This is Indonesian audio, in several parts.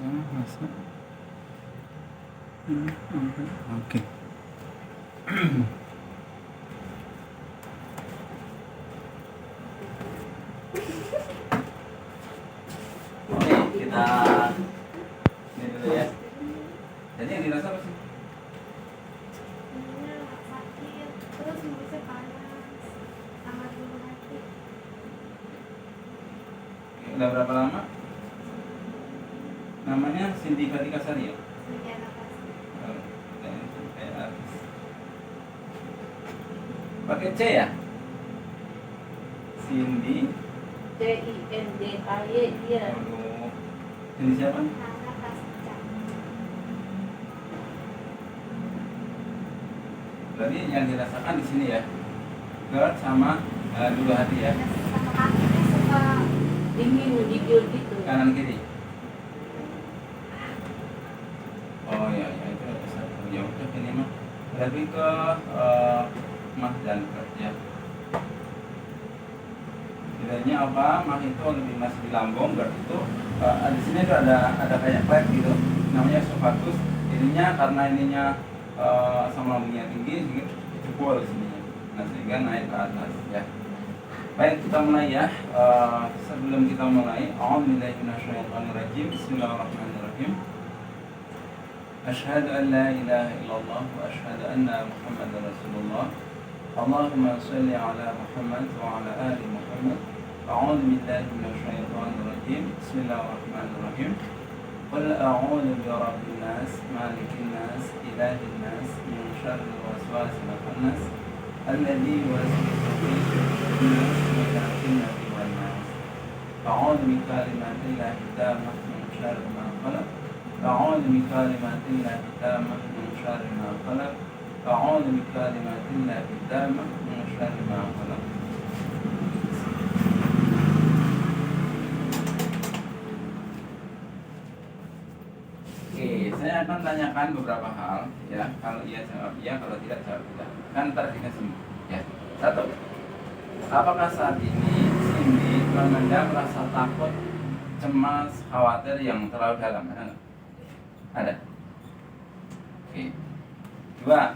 masa. Oke. Oke, kita ini dulu ya. Jadi yang dirasa apa sih? Sakit, terus mulutnya panas, sama dulu hati. Oke, udah berapa lama? Namanya Cindy Fatika Sari ya? Sekian apa sih? Pakai C ya? Cindy. CINDAY dia. Aduh. Cindy siapa? Nana Pasca. Berarti yang dirasakan di sini ya, GERD sama dua hati ya, Sama kakinya suka Dingin menggigil gitu. kanan kiri. Oh iya iya itu satu. Ya udah ini mah lebih ke mah dan GERD ya. Bedanya apa? Mah itu lebih masih di lambung, GERD itu di sini tuh ada kayak flap gitu, namanya esophagus. Ininya karena ininya sama lambungnya tinggi, sedikit jebol sininya. Nah sehingga naik ke atas ya. Baik, kita mulai ya. Sebelum kita mulai, a'udzubillahi minasyaitonirrajim. Bismillahirrahmanirrahim. Asyhadu an la ilaha illallah wa asyhadu anna Muhammadar Rasulullah. Allahumma shalli ala Muhammad wa ala ali Muhammad. A'udzubillahi minasyaitonirrajim. Bismillahirrahmanirrahim. Qul a'udzu birabbin nas, malikin nas, ilahin nas, min syarril waswasil khannas. الذي يوسوس في صدور الناس من الجنة والناس. أعوذ بكلمات الله التامة من شر ما خلق. أعوذ بكلمات الله التامة من شر ما خلق. أعوذ بكلمات الله التامة من شر ما خلق. Oke, saya akan tanyakan beberapa hal ya. Kalau iya jawab iya, kalau tidak jawab tidak. Kan ntar dikasih ya. Satu, apakah saat ini Cindy memendam rasa takut, cemas, khawatir yang terlalu dalam? Ada nggak? Ada. Oke. Dua,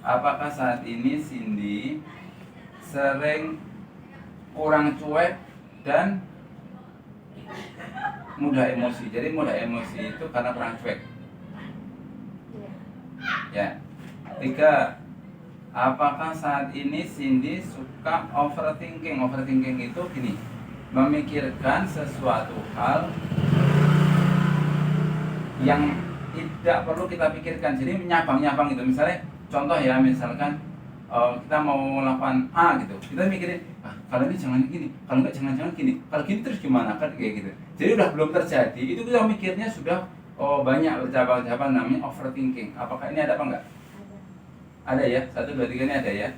apakah saat ini Cindy sering kurang cuek dan mudah emosi? Jadi mudah emosi itu karena kurang cuek. Ya. Tiga, apakah saat ini Cindy suka overthinking? Overthinking itu gini, memikirkan sesuatu hal yang tidak perlu kita pikirkan. Jadi menyabang-nyabang gitu. Misalnya, contoh ya, misalkan kita mau melakukan A gitu, kita mikirin, kalau ini jangan gini, kalau enggak jangan-jangan gini, kalau gini terus gimana, kan kayak gitu. Jadi udah belum terjadi, itu kita mikirnya sudah banyak bercabang-cabang, namanya overthinking. Apakah ini ada apa enggak? Ada ya, 1, 2, 3 ini ada ya.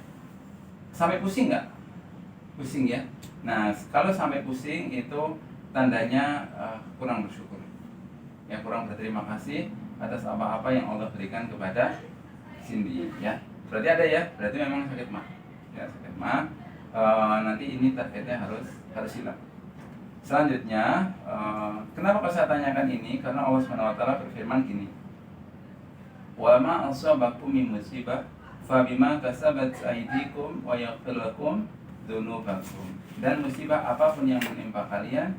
Sampai pusing nggak? Pusing ya. Nah, kalau sampai pusing itu tandanya kurang bersyukur. Ya, kurang berterima kasih atas apa-apa yang Allah berikan kepada Cindy ya. Berarti ada ya, berarti memang sakit mah. Ya, sakit mah. Nanti ini targetnya harus hilang. Selanjutnya, kenapa saya tanyakan ini? Karena Allah SWT berfirman gini. Wa ma asabakum min musibah fabima kasabat aydikum wa yaghfir lakum dzunubakum. Dan musibah apapun yang menimpa kalian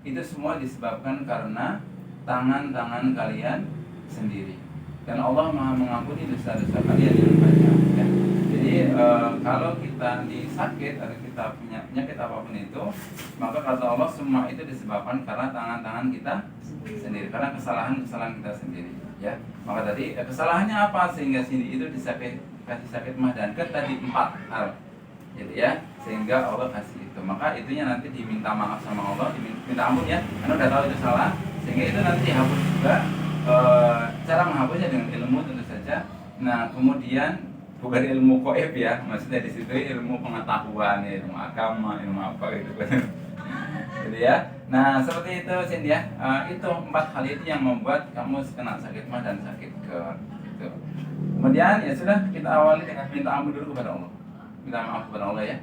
itu semua disebabkan karena tangan-tangan kalian sendiri. Dan Allah Maha mengampuni dosa-dosa kalian yang banyak ya. Jadi kalau kita disakit atau kita punya penyakit apapun itu, maka kata Allah semua itu disebabkan karena tangan-tangan kita sendiri, karena kesalahan-kesalahan kita sendiri ya. Maka tadi kesalahannya apa sehingga Cindy itu kasih sakit mah dan GERD tadi 4 hal gitu ya, sehingga Allah kasih itu. Maka itunya nanti diminta maaf sama Allah, diminta ampun ya, karena udah tahu itu salah, sehingga itu nanti dihapus juga. Cara menghapusnya dengan ilmu tentu saja. Nah kemudian bukan ilmu goib ya, maksudnya di situ ilmu pengetahuan, ilmu agama, ilmu apa gitu kan. Gitu ya. Nah seperti itu Cindy ya. Itu 4 hal itu yang membuat kamu kena sakit mah dan sakit GERD gitu. Kemudian ya sudah, kita awali dengan minta ampun dulu kepada Allah, minta maaf kepada Allah ya.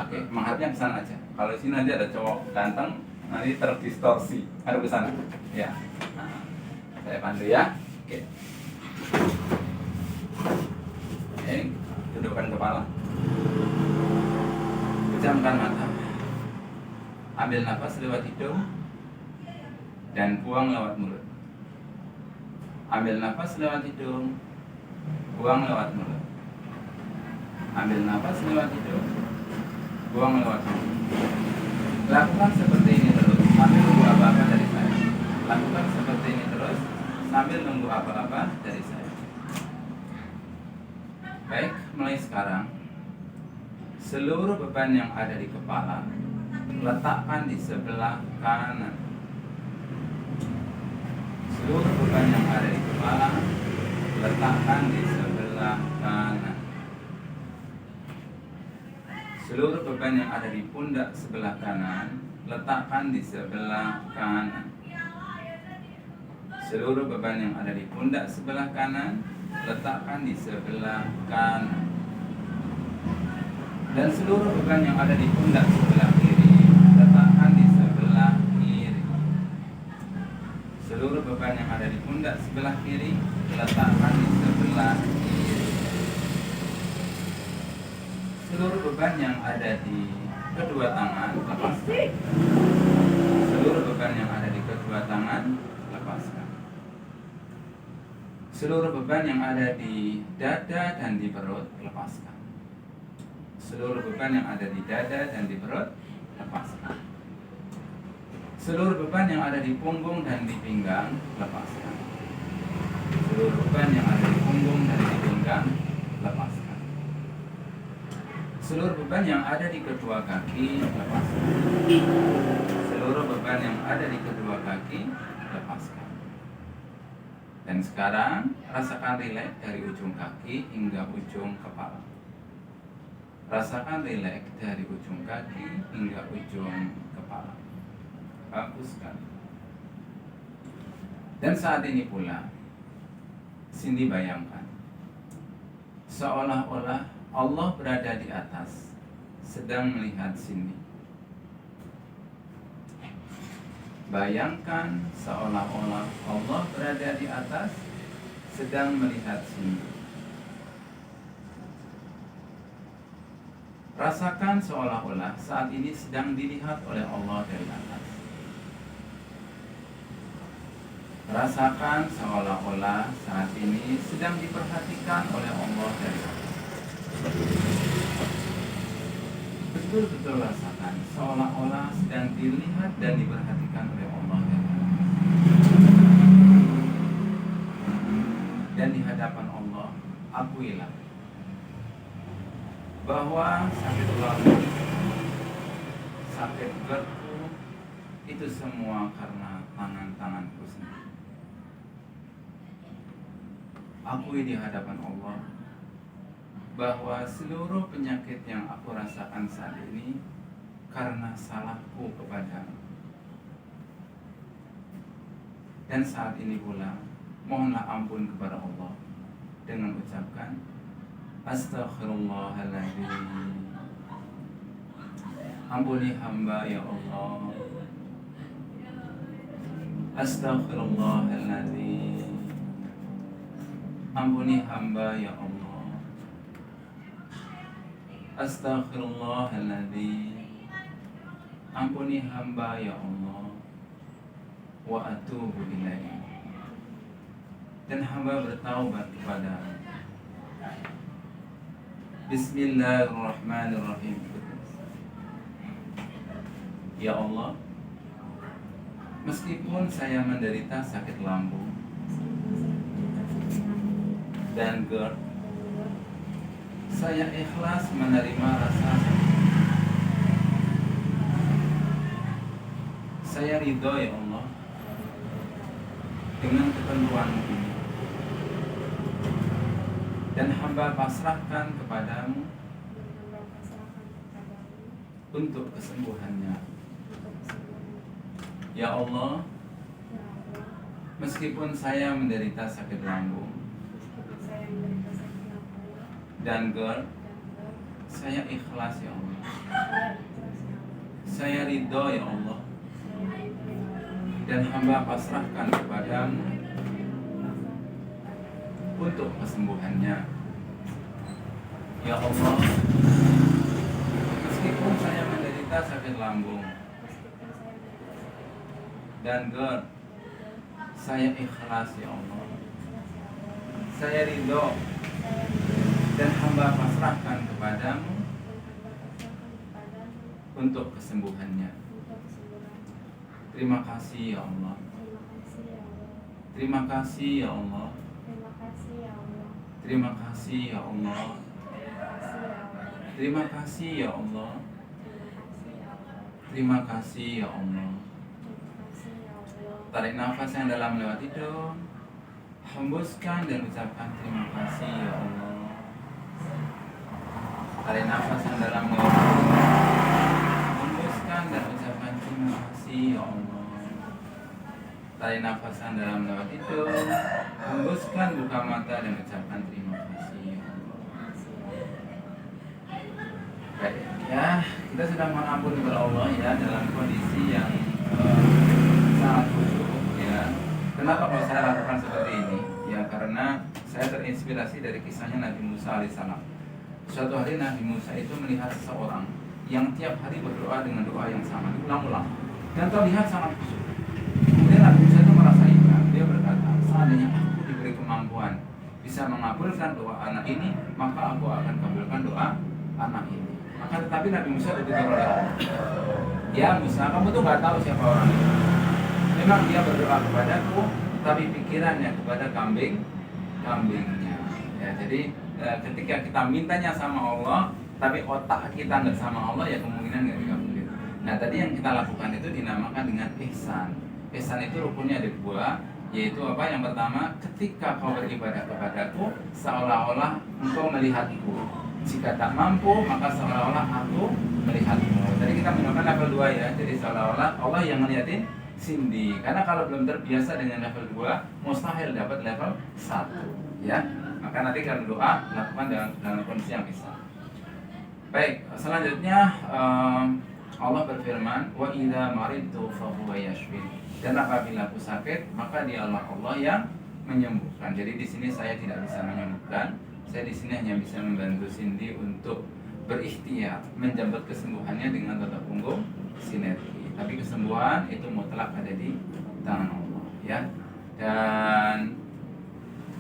Oke, menghadapnya ke sana aja. Kalau di sini nanti ada cowok ganteng, nanti terdistorsi, ada ke sana ya. Saya pandu ya. Oke. Ini dudukkan kepala. Pejamkan mata. Ambil nafas lewat hidung dan buang lewat mulut. Ambil nafas lewat hidung, buang lewat mulut. Ambil nafas lewat hidung, buang lewat mulut. Lakukan seperti ini terus sambil nunggu apa-apa dari saya. Lakukan seperti ini terus sambil nunggu apa-apa dari saya. Baik, mulai sekarang seluruh beban yang ada di kepala letakkan di sebelah kanan. Seluruh beban yang ada di kepala letakkan di sebelah kanan. Seluruh beban yang ada di pundak sebelah kanan letakkan di sebelah kanan. Seluruh beban yang ada di pundak sebelah kanan letakkan di sebelah kanan. Dan seluruh beban yang ada di pundak sebelah kiri letakkan di sebelah kiri. Seluruh beban yang ada di pundak sebelah kiri letakkan di sebelah kiri. Seluruh beban yang ada di kedua tangan lepaskan. Seluruh beban yang ada di kedua tangan lepaskan. Seluruh beban yang ada di dada dan di perut lepaskan. Seluruh beban yang ada di dada dan di perut lepaskan. Seluruh beban yang ada di punggung dan di pinggang lepaskan. Seluruh beban yang ada di punggung dan di pinggang lepaskan. Seluruh beban yang ada di kedua kaki lepaskan. Seluruh beban yang ada di kedua kaki lepaskan. Dan sekarang rasakan rileks dari ujung kaki hingga ujung kepala. Rasakan rileks dari ujung kaki hingga ujung kepala. Bagus sekali. Dan saat ini pula Cindy bayangkan seolah-olah Allah berada di atas sedang melihat Cindy. Bayangkan seolah-olah Allah berada di atas sedang melihat Cindy. Rasakan seolah-olah saat ini sedang dilihat oleh Allah dari atas. Rasakan seolah-olah saat ini sedang diperhatikan oleh Allah dari atas. Betul-betul rasakan seolah-olah sedang dilihat dan diperhatikan oleh Allah dari atas. Dan di hadapan Allah, akuilah bahwa sakit ularku, sakit GERD-ku itu semua karena tangan-tanganku sendiri. Akui di hadapan Allah bahwa seluruh penyakit yang aku rasakan saat ini karena salahku kepadamu. Dan saat ini pula mohonlah ampun kepada Allah dengan ucapkan Astaghfirullahaladzim. Ampuni hamba ya Allah. Astaghfirullahaladzim. Ampuni hamba ya Allah. Astaghfirullahaladzim. Ampuni hamba ya Allah. Wa atubu ilaih. Dan hamba bertaubat kepadamu. Bismillahirrahmanirrahim. Ya Allah, meskipun saya menderita sakit lambung dan GERD, saya ikhlas menerima rasa sakit. Saya ridho ya Allah dengan ketentuan ini. Dan hamba pasrahkan kepadamu untuk kesembuhannya. Ya Allah, meskipun saya menderita sakit lambung dan GERD, saya ikhlas ya Allah. Saya ridho ya Allah. Dan hamba pasrahkan kepadamu untuk kesembuhannya. Ya Allah, meskipun saya menderita sakit lambung dan GERD, saya ikhlas ya Allah. Saya ridho dan hamba pasrahkan kepadamu untuk kesembuhannya. Terima kasih ya Allah. Terima kasih ya Allah. Terima kasih ya Allah. Terima kasih ya Allah. Terima kasih ya Allah. Tarik nafas yang dalam lewat hidung, hembuskan dan ucapkan terima kasih ya Allah. Tarik nafas yang dalam lewat hidung, hembuskan dan ucapkan terima kasih ya Allah. Tarik nafas yang dalam lewat hidung, hembuskan, buka mata dan ucapkan terima kasih ya Allah. Baik, ya kita sudah mohon ampun kepada Allah ya dalam kondisi yang sangat khusyuk ya. Kenapa kalau saya lakukan seperti ini? Ya karena saya terinspirasi dari kisahnya Nabi Musa alaihissalam. Suatu hari Nabi Musa itu melihat seseorang yang tiap hari berdoa dengan doa yang sama, diulang-ulang, dan terlihat sangat khusyuk. Kemudian Nabi Musa itu merasa iba. Dia berkata, seandainya aku diberi kemampuan bisa mengabulkan doa anak ini, maka aku akan kabulkan doa anak ini. Maka tetapi Nabi Musa ditegur oleh Allah. Ya Musa, kamu tuh nggak tahu siapa orang itu. Memang dia berdoa kepadaku, tapi pikirannya kepada kambingnya. Ya, jadi ketika kita mintanya sama Allah, tapi otak kita nggak sama Allah, ya kemungkinan nggak dikabulin. Nah tadi yang kita lakukan itu dinamakan dengan ihsan. Ihsan itu rukunnya ada dua, yaitu apa? Yang pertama, ketika kau beribadah kepadaku, seolah-olah engkau melihatku. Jika tak mampu, maka seolah-olah aku melihatmu. Jadi kita menggunakan level 2 ya. Jadi seolah-olah Allah yang ngeliatin Cindy. Karena kalau belum terbiasa dengan level 2, mustahil dapat level 1 ya. Maka nanti kalau doa, lakukan dalam kondisi yang bisa. Baik, selanjutnya Allah berfirman, wa idza maridtu fa huwa yashfin. Dan apabila aku sakit, maka dia Allah yang menyembuhkan. Jadi di sini saya tidak bisa menyembuhkan. Saya di sini hanya bisa membantu Cindy untuk berikhtiar menjemput kesembuhannya dengan tetap punggung sinergi. Tapi kesembuhan itu mutlak ada di tangan Allah ya. Dan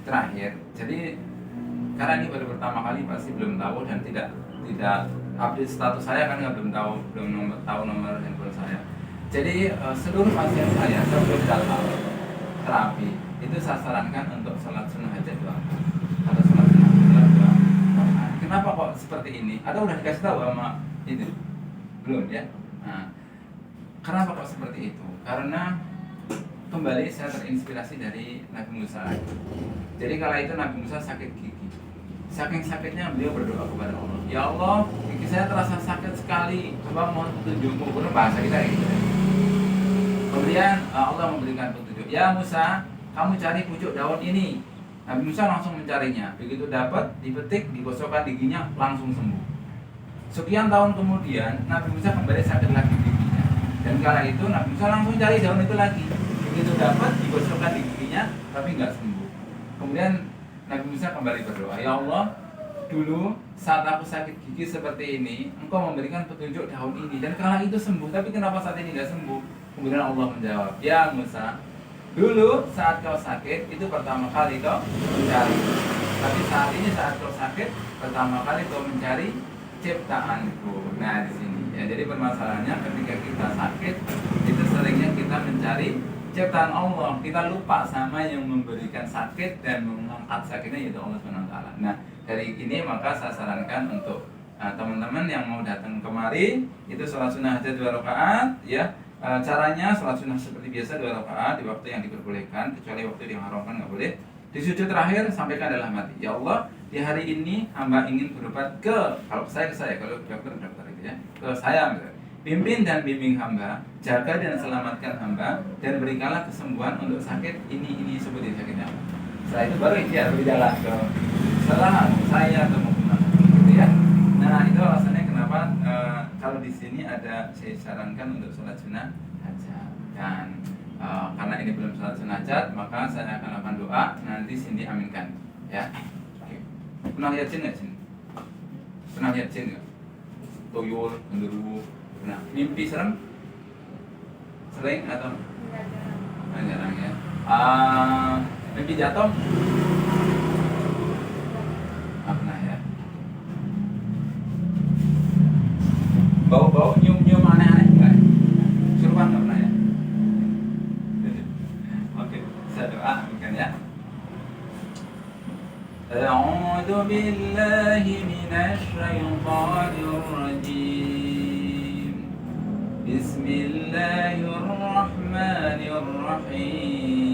terakhir, jadi karena ini baru pertama kali pasti belum tahu dan tidak update status saya kan belum tahu nomor handphone saya. Jadi seluruh pasien saya sebelum datang terapi itu saya sarankan untuk sholat sunnah hajat doa atau sholat sunnah doa. Kenapa kok seperti ini? Atau udah dikasih tahu sama itu? Belum ya? Nah, kenapa kok seperti itu? Karena kembali saya terinspirasi dari Nabi Musa. Jadi kala itu Nabi Musa sakit gigi. Saking sakitnya beliau berdoa kepada Allah. Ya Allah, gigi saya terasa sakit sekali. Coba mohon petunjukmu. Benar bahasa kita kayak gitu. Kemudian Allah memberikan petunjuk. Ya Musa, kamu cari pucuk daun ini. Nabi Musa langsung mencarinya. Begitu dapat, dipetik, digosokkan giginya, langsung sembuh. Sekian tahun kemudian, Nabi Musa kembali sakit lagi giginya. Dan kala itu Nabi Musa langsung cari daun itu lagi. Begitu dapat, digosokkan di giginya, tapi nggak sembuh. Kemudian Nabi Musa kembali berdoa, ya Allah, dulu saat aku sakit gigi seperti ini, Engkau memberikan petunjuk daun ini, dan kala itu sembuh. Tapi kenapa saat ini nggak sembuh? Kemudian Allah menjawab, ya Musa, dulu saat kau sakit itu pertama kali kau mencari, tapi saat ini saat kau sakit pertama kali kau mencari ciptaanku. Nah di sini ya, jadi permasalahannya ketika kita sakit itu seringnya kita mencari ciptaan Allah, kita lupa sama yang memberikan sakit dan mengangkat sakitnya yaitu Allah SWT. Nah dari ini maka saya sarankan untuk teman-teman yang mau datang kemari itu sholat sunnah hajat 2 rakaat ya. Caranya sholat sunnah seperti biasa 2 rakaat di waktu yang diperbolehkan, kecuali waktu yang diharamkan nggak boleh. Di sujud terakhir sampaikan dalam hati, ya Allah, di hari ini hamba ingin berobat ke, kalau saya ke saya, kalau dokter itu ya, ke saya misalnya. Pimpin dan bimbing hamba, jaga dan selamatkan hamba, dan berikanlah kesembuhan untuk sakit ini seperti sakitnya. Setelah itu baru ikhtiar berjalan ke setelah saya atau maupun gitu ya. Nah itu alasannya kenapa kalau di sini ada saya sarankan untuk sholat sunnah hajat. Dan karena ini belum sholat sunnah hajat, maka saya akan lakukan doa nanti Cindy aminkan. Ya. Oke. Pernah lihat jin nggak jin? Pernah lihat jin nggak? Tuyul, genderuwo. Nah, mimpi serem? Sering atau Enggak jarang. jarang ya? Mimpi jatuh? Nggak pernah ya? Bau-bau, nyium-nyium aneh-aneh nggak? Kesurupan nggak pernah ya? Oke, saya doa mungkin ya. أعوذ بالله من الشيطان الرجيم بسم الله الرحمن الرحيم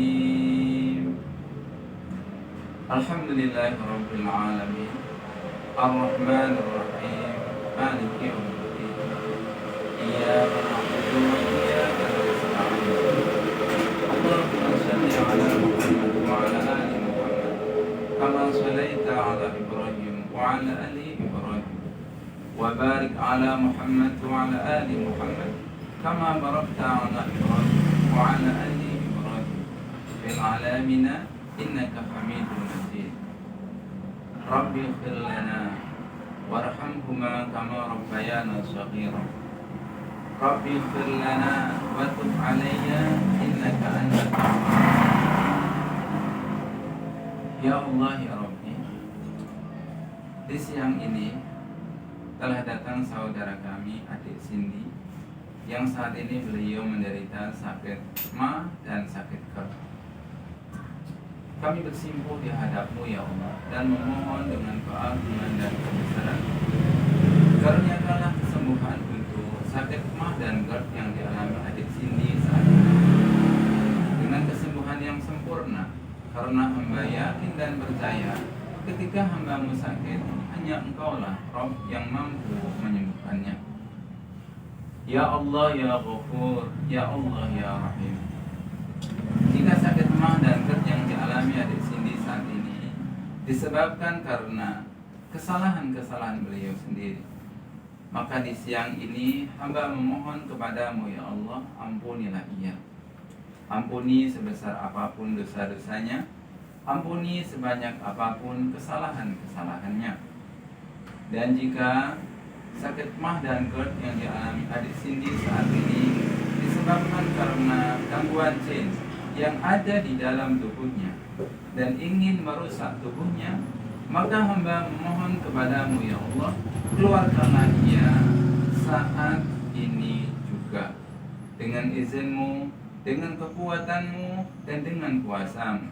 الحمد لله رب العالمين الرحمن الرحيم مالك يوم الدين إياك نعبد وإياك نستعين اللهم صل على محمد وعلى آل محمد كما صليت على إبراهيم وعلى آل إبراهيم وبارك على محمد وعلى آل محمد كما باركت على إبراهيم وعلى آل إبراهيم في العالمين إنك حميد مجيد رب اغفر لنا وارحمهما كما ربيانا صغيرا رب اغفر لنا وتب علي إنك أنت التواب. Ya Allah ya Rabbi, di siang ini telah datang saudara kami, adik Cindy, yang saat ini beliau menderita sakit ma dan sakit perut. Kami bersimpuh di hadap-Mu ya Allah dan memohon dengan keagungan dan kebesaran, karuniakanlah kesembuhan untuk sakit ma dan GERD yang dialami adik Cindy saat ini, dengan kesembuhan yang sempurna. Karena hamba yakin dan percaya ketika hamba-Mu sakit, hanya Engkaulah Rabb yang mampu menyembuhkannya. Ya Allah ya Ghafur, Ya Allah ya Rahim. Jika sakit mah dan GERD yang dialami adik Cindy saat ini disebabkan karena kesalahan-kesalahan beliau sendiri, maka di siang ini hamba memohon kepadamu ya Allah, ampunilah ia. Ampuni sebesar apapun dosa-dosanya, ampuni sebanyak apapun kesalahan-kesalahannya. Dan jika sakit mah dan GERD yang dialami adik Cindy saat ini disebabkan karena gangguan jin yang ada di dalam tubuhnya dan ingin merusak tubuhnya, maka hamba memohon kepadamu ya Allah, keluarkanlah ia saat ini juga dengan izin-Mu, dengan kekuatan-Mu dan dengan kuasa-Mu.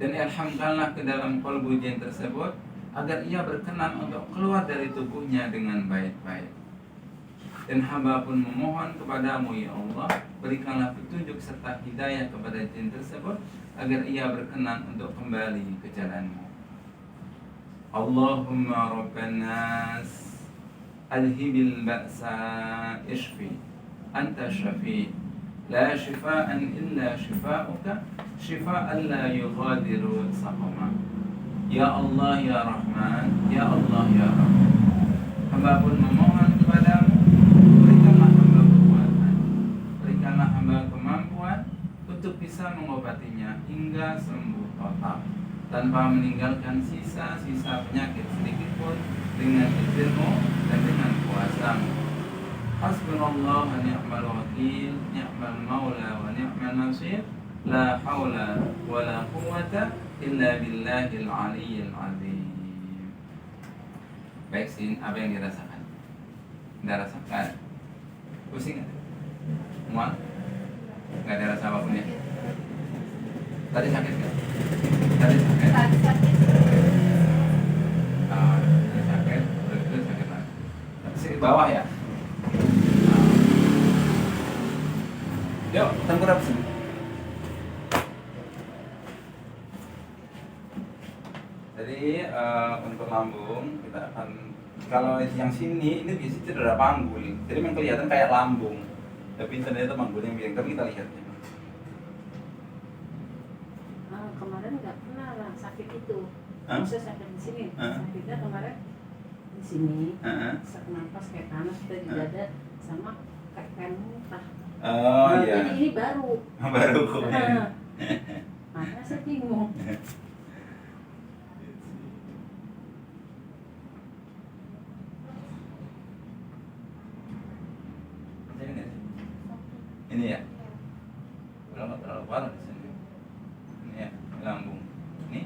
Dan ilhamkanlah ke dalam kalbu jin tersebut agar ia berkenan untuk keluar dari tubuhnya dengan baik-baik. Dan hamba pun memohon kepadamu ya Allah, berikanlah petunjuk serta hidayah kepada jin tersebut agar ia berkenan untuk kembali ke jalan-Mu. Allahumma rabban nas alhibil ba'sa ishfi anta syafi la shifaan illa shifauka shifaan la yughadiru saqama. Ya Allah ya Rahman, Ya Allah ya Rahman, hamba pun memohon kepadamu, berikanlah hamba kekuatan, berikanlah hamba kemampuan untuk bisa mengobatinya hingga sembuh total, tanpa meninggalkan sisa-sisa penyakit sedikit pun, dengan izin-Mu dan dengan kuasa-Mu. Hasbunallah wa ni'mal wakil, ni'mal maula wa ni'mal nasir, la haula wa la quwwata illa billahil aliyyil azim. Baik Sin, apa yang dirasakan? Tidak rasakan? Pusing nggak? Mual? Nggak ada rasa apapun ya? Tadi sakit nggak? Tadi sakit? Tadi sakit. Tadi sakit, terus sakit lagi. Di bawah ya? Yuk, tengkurap sini. Jadi untuk lambung kita akan, kalau yang sini ini biasanya cedera panggul, jadi memang kelihatan kayak lambung, tapi ternyata panggulnya yang miring. Tapi kita lihat ya. Kemarin nggak pernah lah sakit itu. Hah? Bisa sakit di sini. Hah? Sakitnya kemarin di sini. Heeh. Sesak napas kayak panas di dada sama kayak muntah. Oh Nah, iya. ini baru. Baru kemarin. Makanya saya bingung. sini ya. Kalau nggak terlalu parah di sini. Ini ya, lambung. Ini,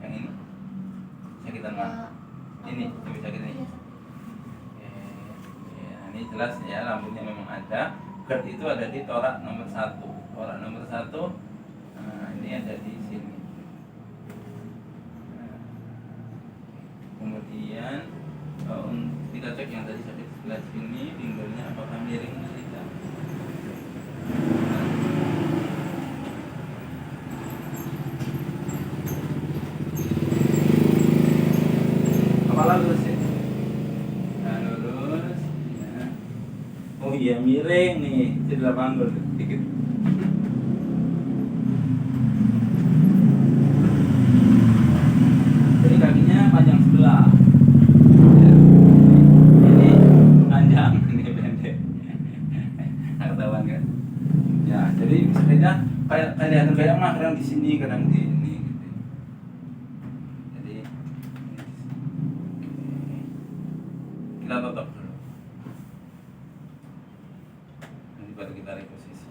yang ini sakitan mana? Ini lebih sakit ini. Ya, ini jelas ya lambungnya memang ada. GERD itu ada di torak nomor 1. Torak nomor 1. Nah, ini ada di sini. Nah, kemudian kita cek yang tadi sakit sebelah sini, pinggulnya apakah miring atau tidak. Kepala lurus ya. Nah, lurus. Ya. Oh iya miring nih, cedera panggul dikit. Jadi kakinya panjang sebelah. Ya. Ini panjang, ini pendek. Nggak ketahuan kan? Ya, jadi misalnya kadang kayak mah kadang di sini, kadang di ini gitu. Jadi kita tutup dulu. Nanti baru kita reposisi.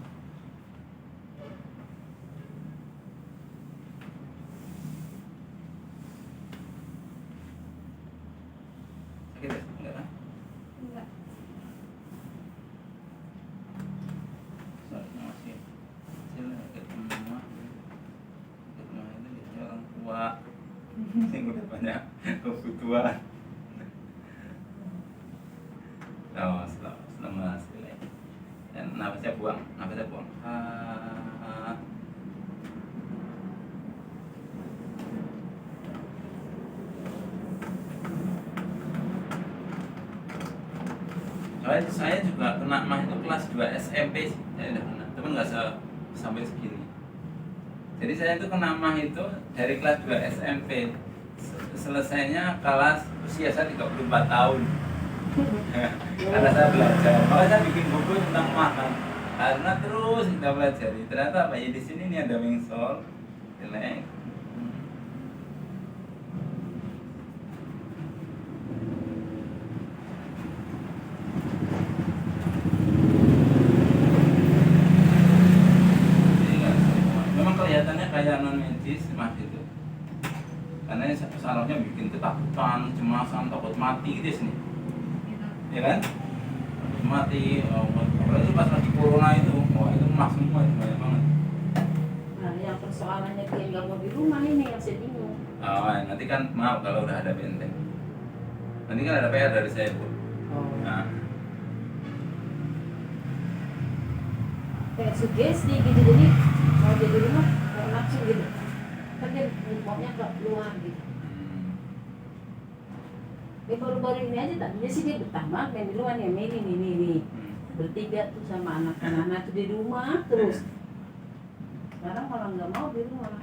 Sakit ya? Enggak kan? Enggak. Soalnya masih kecil, ketemu rumah itu biasanya orang tua yang udah banyak kebutuhan. Oh, lemas dan nafasnya buang. Saya juga kena mah itu kelas 2 SMP sih, saya udah kena, cuman nggak sampai segini. Jadi saya itu kena mah itu dari kelas 2 SMP, selesainya kelas usia saya 34 tahun. Karena saya belajar, makanya saya bikin buku tentang makan. Karena terus kita pelajari, ternyata apa ya di sini nih ada mengsol, jelek. Memang kelihatannya kayak non medis mas itu, karena sarafnya bikin ketakutan, cemasan, takut mati gitu sih. Ya kan? Mati, apalagi pas lagi corona itu, wah itu emas semua itu banyak banget. Nah, yang persoalannya dia nggak mau di rumah ini yang saya bingung. Oh, nanti kan maaf kalau udah ada benteng. Nanti kan ada PR dari saya bu. Nah, Kayak sugesti gitu, jadi mau jadi rumah kayak nafsu gitu. Kan dia maunya ke luar gitu. Baru-baru ini aja tadinya sih dia betah banget main di luar ya, main ini. Bertiga tuh sama anak-anak tuh di rumah terus. Sekarang malah nggak mau di rumah.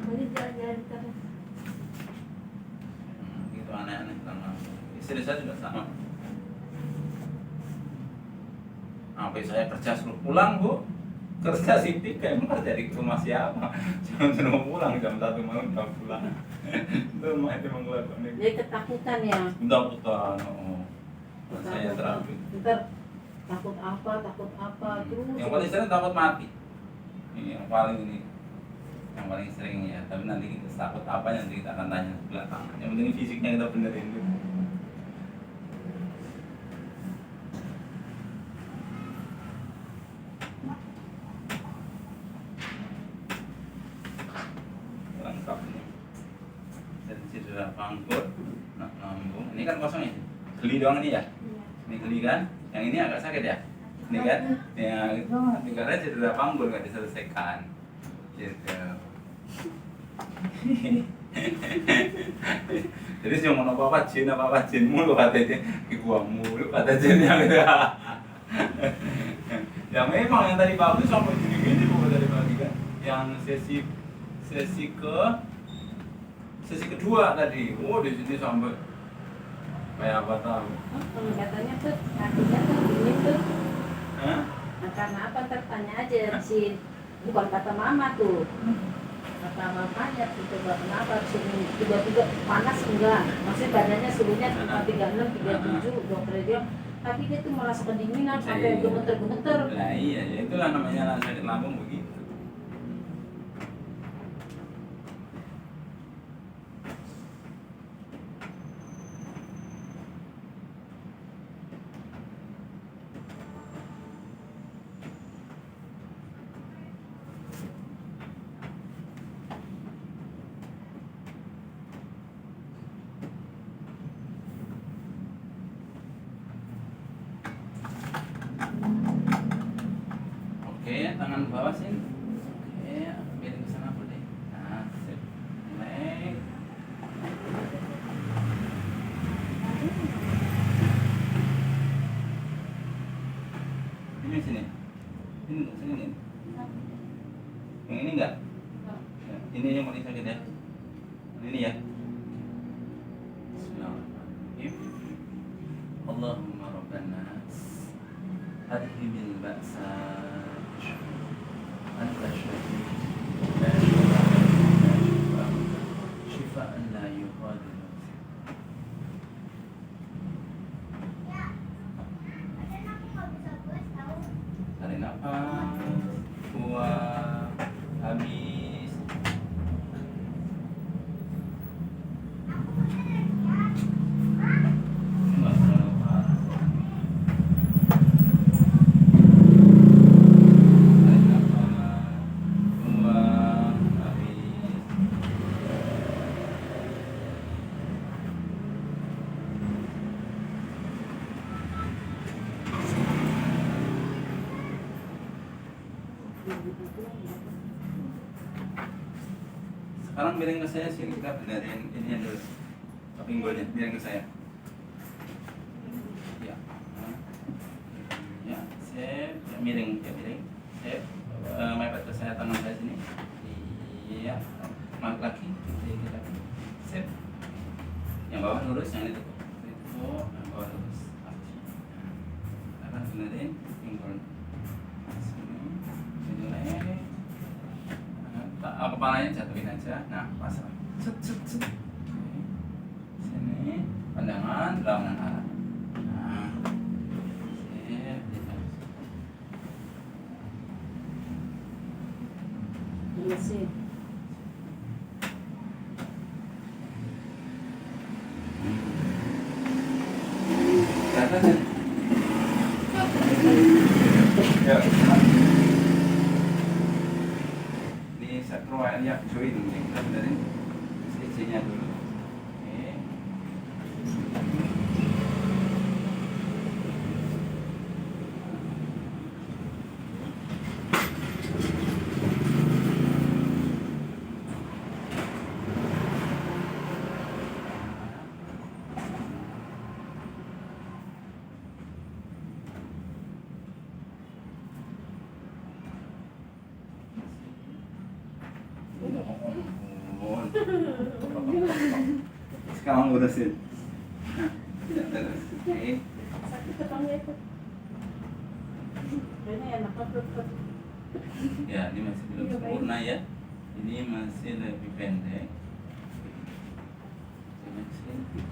Jadi jalan-jalan terus. gitu aneh-aneh sama istri saya juga sama. Sampai saya kerja suruh pulang bu, kerja sipik kayak kerja di rumah siapa? Jangan suruh pulang jam 1 malam udah pulang. Itu rumah itu mengelakukan ini. Jadi ketakutan ya. Bentar. Oh. Saya terapi. Ntar takut apa terus. Yang paling sering takut mati. Ini yang paling sering ya. Tapi nanti kita takut apa nanti kita akan tanya belakangan. Yang penting fisiknya kita benerin dulu. Lengkap ini. Cedera panggul, lambung. Ini kan kosong ya. Geli doang ini ya. Iya. Ini geli kan? Yang ini agak sakit ya? Ini kan? Ya itu karena cedera panggul nggak diselesaikan. Gitu. Jadi sih ngomong apa jin mulu katanya, ke gua mulu kata jinnya gitu. Ya memang yang tadi bagus sampai gini bukan dari pagi kan? Yang sesi kedua tadi, di sini sampai kayak apa tahu? Katanya tuh kakinya tuh dingin tuh. Hah? Nah, karena apa tertanya aja si bukan kata mama tuh. Kata mamanya itu kenapa suhu tiba-tiba panas enggak? Maksudnya badannya suhunya 36, 37, dokter dia tapi dia tuh merasa kedinginan Iya. sampai gemeter-gemeter. Nah iya, ya itulah namanya sakit lambung begitu. Oke, tangan bawah sini. Oke, miring ke sana boleh. Nah, sip. Naik. Ini sini. Sini. Yang ini enggak? Ya, ini yang paling sakit ya. Ini ya. Bismillahirrahmanirrahim. Allahumma rabban nas adhibil ba'sa anta syafi la shifaan la yughadiru. Tarik nafas, buang, habis. Nggak terlalu parah. Tarik nafas, buang, habis. Sekarang miring ke saya sih, kita benerin ini dulu. Pinggulnya, miring ke saya. Ya. Ya, sip. Ya, miring, sip. Mepet ke saya, tangan saya sini. Iya. Lagi. Lagi. Sip. Yang bawah lurus, yang ditutup. Ditutup, yang bawah lurus. Sekarang benerin pinggul. Sini. Sini. Kepalanya jatuhin aja. Nah, pasrah. Set. Oke. Sini, pandangan berlawanan arah. Nah, sip. Iya sih. Kelihatan kan? Ya. Ini sakroilnya join nih, kita benerin CC-nya dulu. Oke. Sekarang urusin. Nah, terus. Oke. Sakit kepalanya itu. Kayaknya enak banget. Ya, ini masih belum sempurna ya. Ini masih lebih pendek. Sini.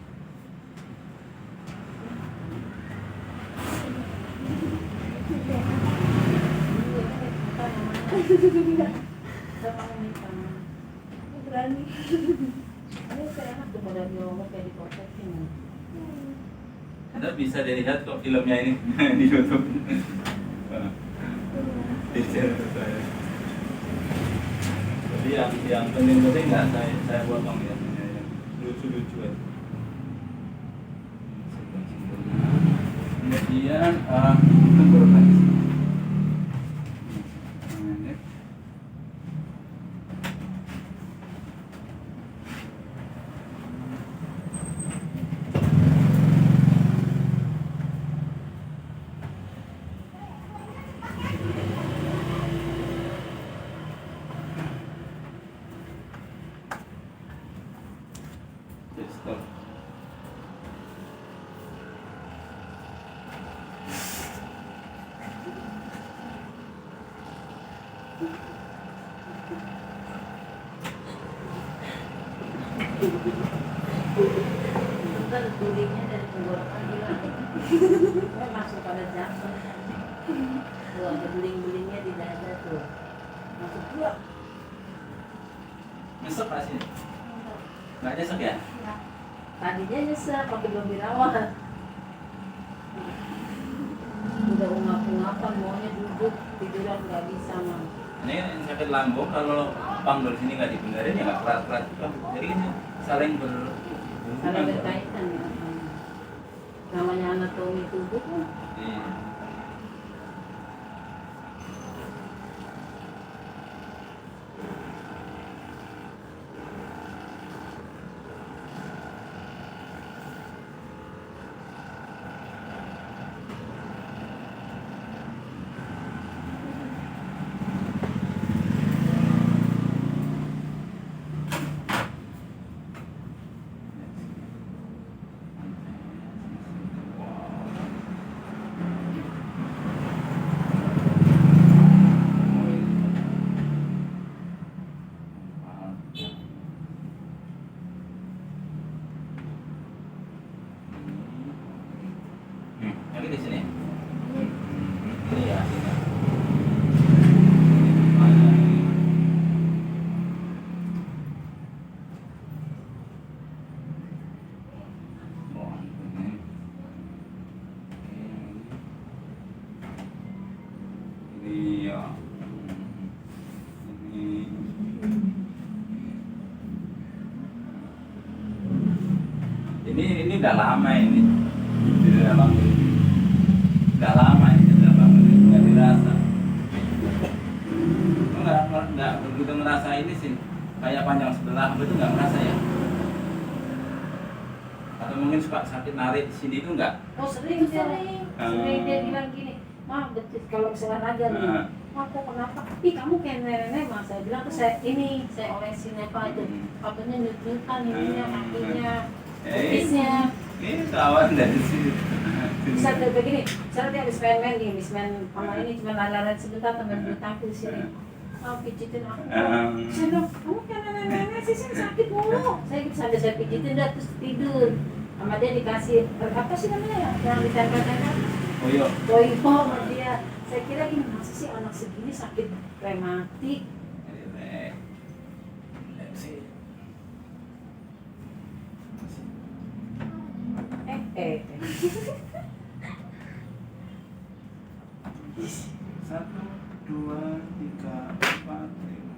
Berani. Ini saya enak tuh pada diomong kayak di kotekin. Anda bisa dilihat kok filmnya ini di YouTube. Di channel saya. Jadi yang penting-penting nggak saya potong ya, yang lucu-lucu ya. Kemudian tempur lagi. Stop. Bentar, durinya dari tenggorokan hilang. Masuk pada jatuh. Tuh ada beling-belingnya di dada tuh. Masuk pula. Nyesek nggak sih? Nggak nyesek ya? Enggak. Tadinya nyesek, waktu belum dirawat. Udah ungap-ungapan, maunya duduk, tiduran nggak bisa mah. Ini yang sakit lambung kalau pang dari sini nggak dibenerin ya nggak kerat-kerat juga. Jadi ini saling Saling berhubungan. berkaitan ya. Namanya anatomi tubuh kan. Iya. Lagi di sini. Ini ya. Ini ya. Ini udah lama ini. Di dalam udah lama ini dalam nggak dirasa. Lu nggak begitu ngerasa ini sih kayak panjang sebelah itu nggak ngerasa ya? Atau mungkin suka sakit narik di sini itu nggak? Oh sering. Sering dia bilang gini, "Mah, betul kalau misalnya aja nih, Mah kok kenapa? Ih kamu kayak nenek Mas." Saya bilang tuh saya olesin apa itu, katanya nyut-nyutan ininya, kakinya, kumisnya. Ini kawan dari sini. Bisa begini, misalnya dia habis main nih, habis main sama ini cuma lari-lari sebentar temen bulu tangkis sini. Oh pijitin aku. Saya bilang, kamu kayak nenek-nenek sih sakit mulu. Saya gitu sambil saya pijitin dah terus tidur. Sama dia dikasih apa sih namanya ya? Yang ditempel-tempel. Koyo. Koyo sama dia. Saya kira ini masa sih anak segini sakit rematik. Satu, dua, tiga, empat, lima.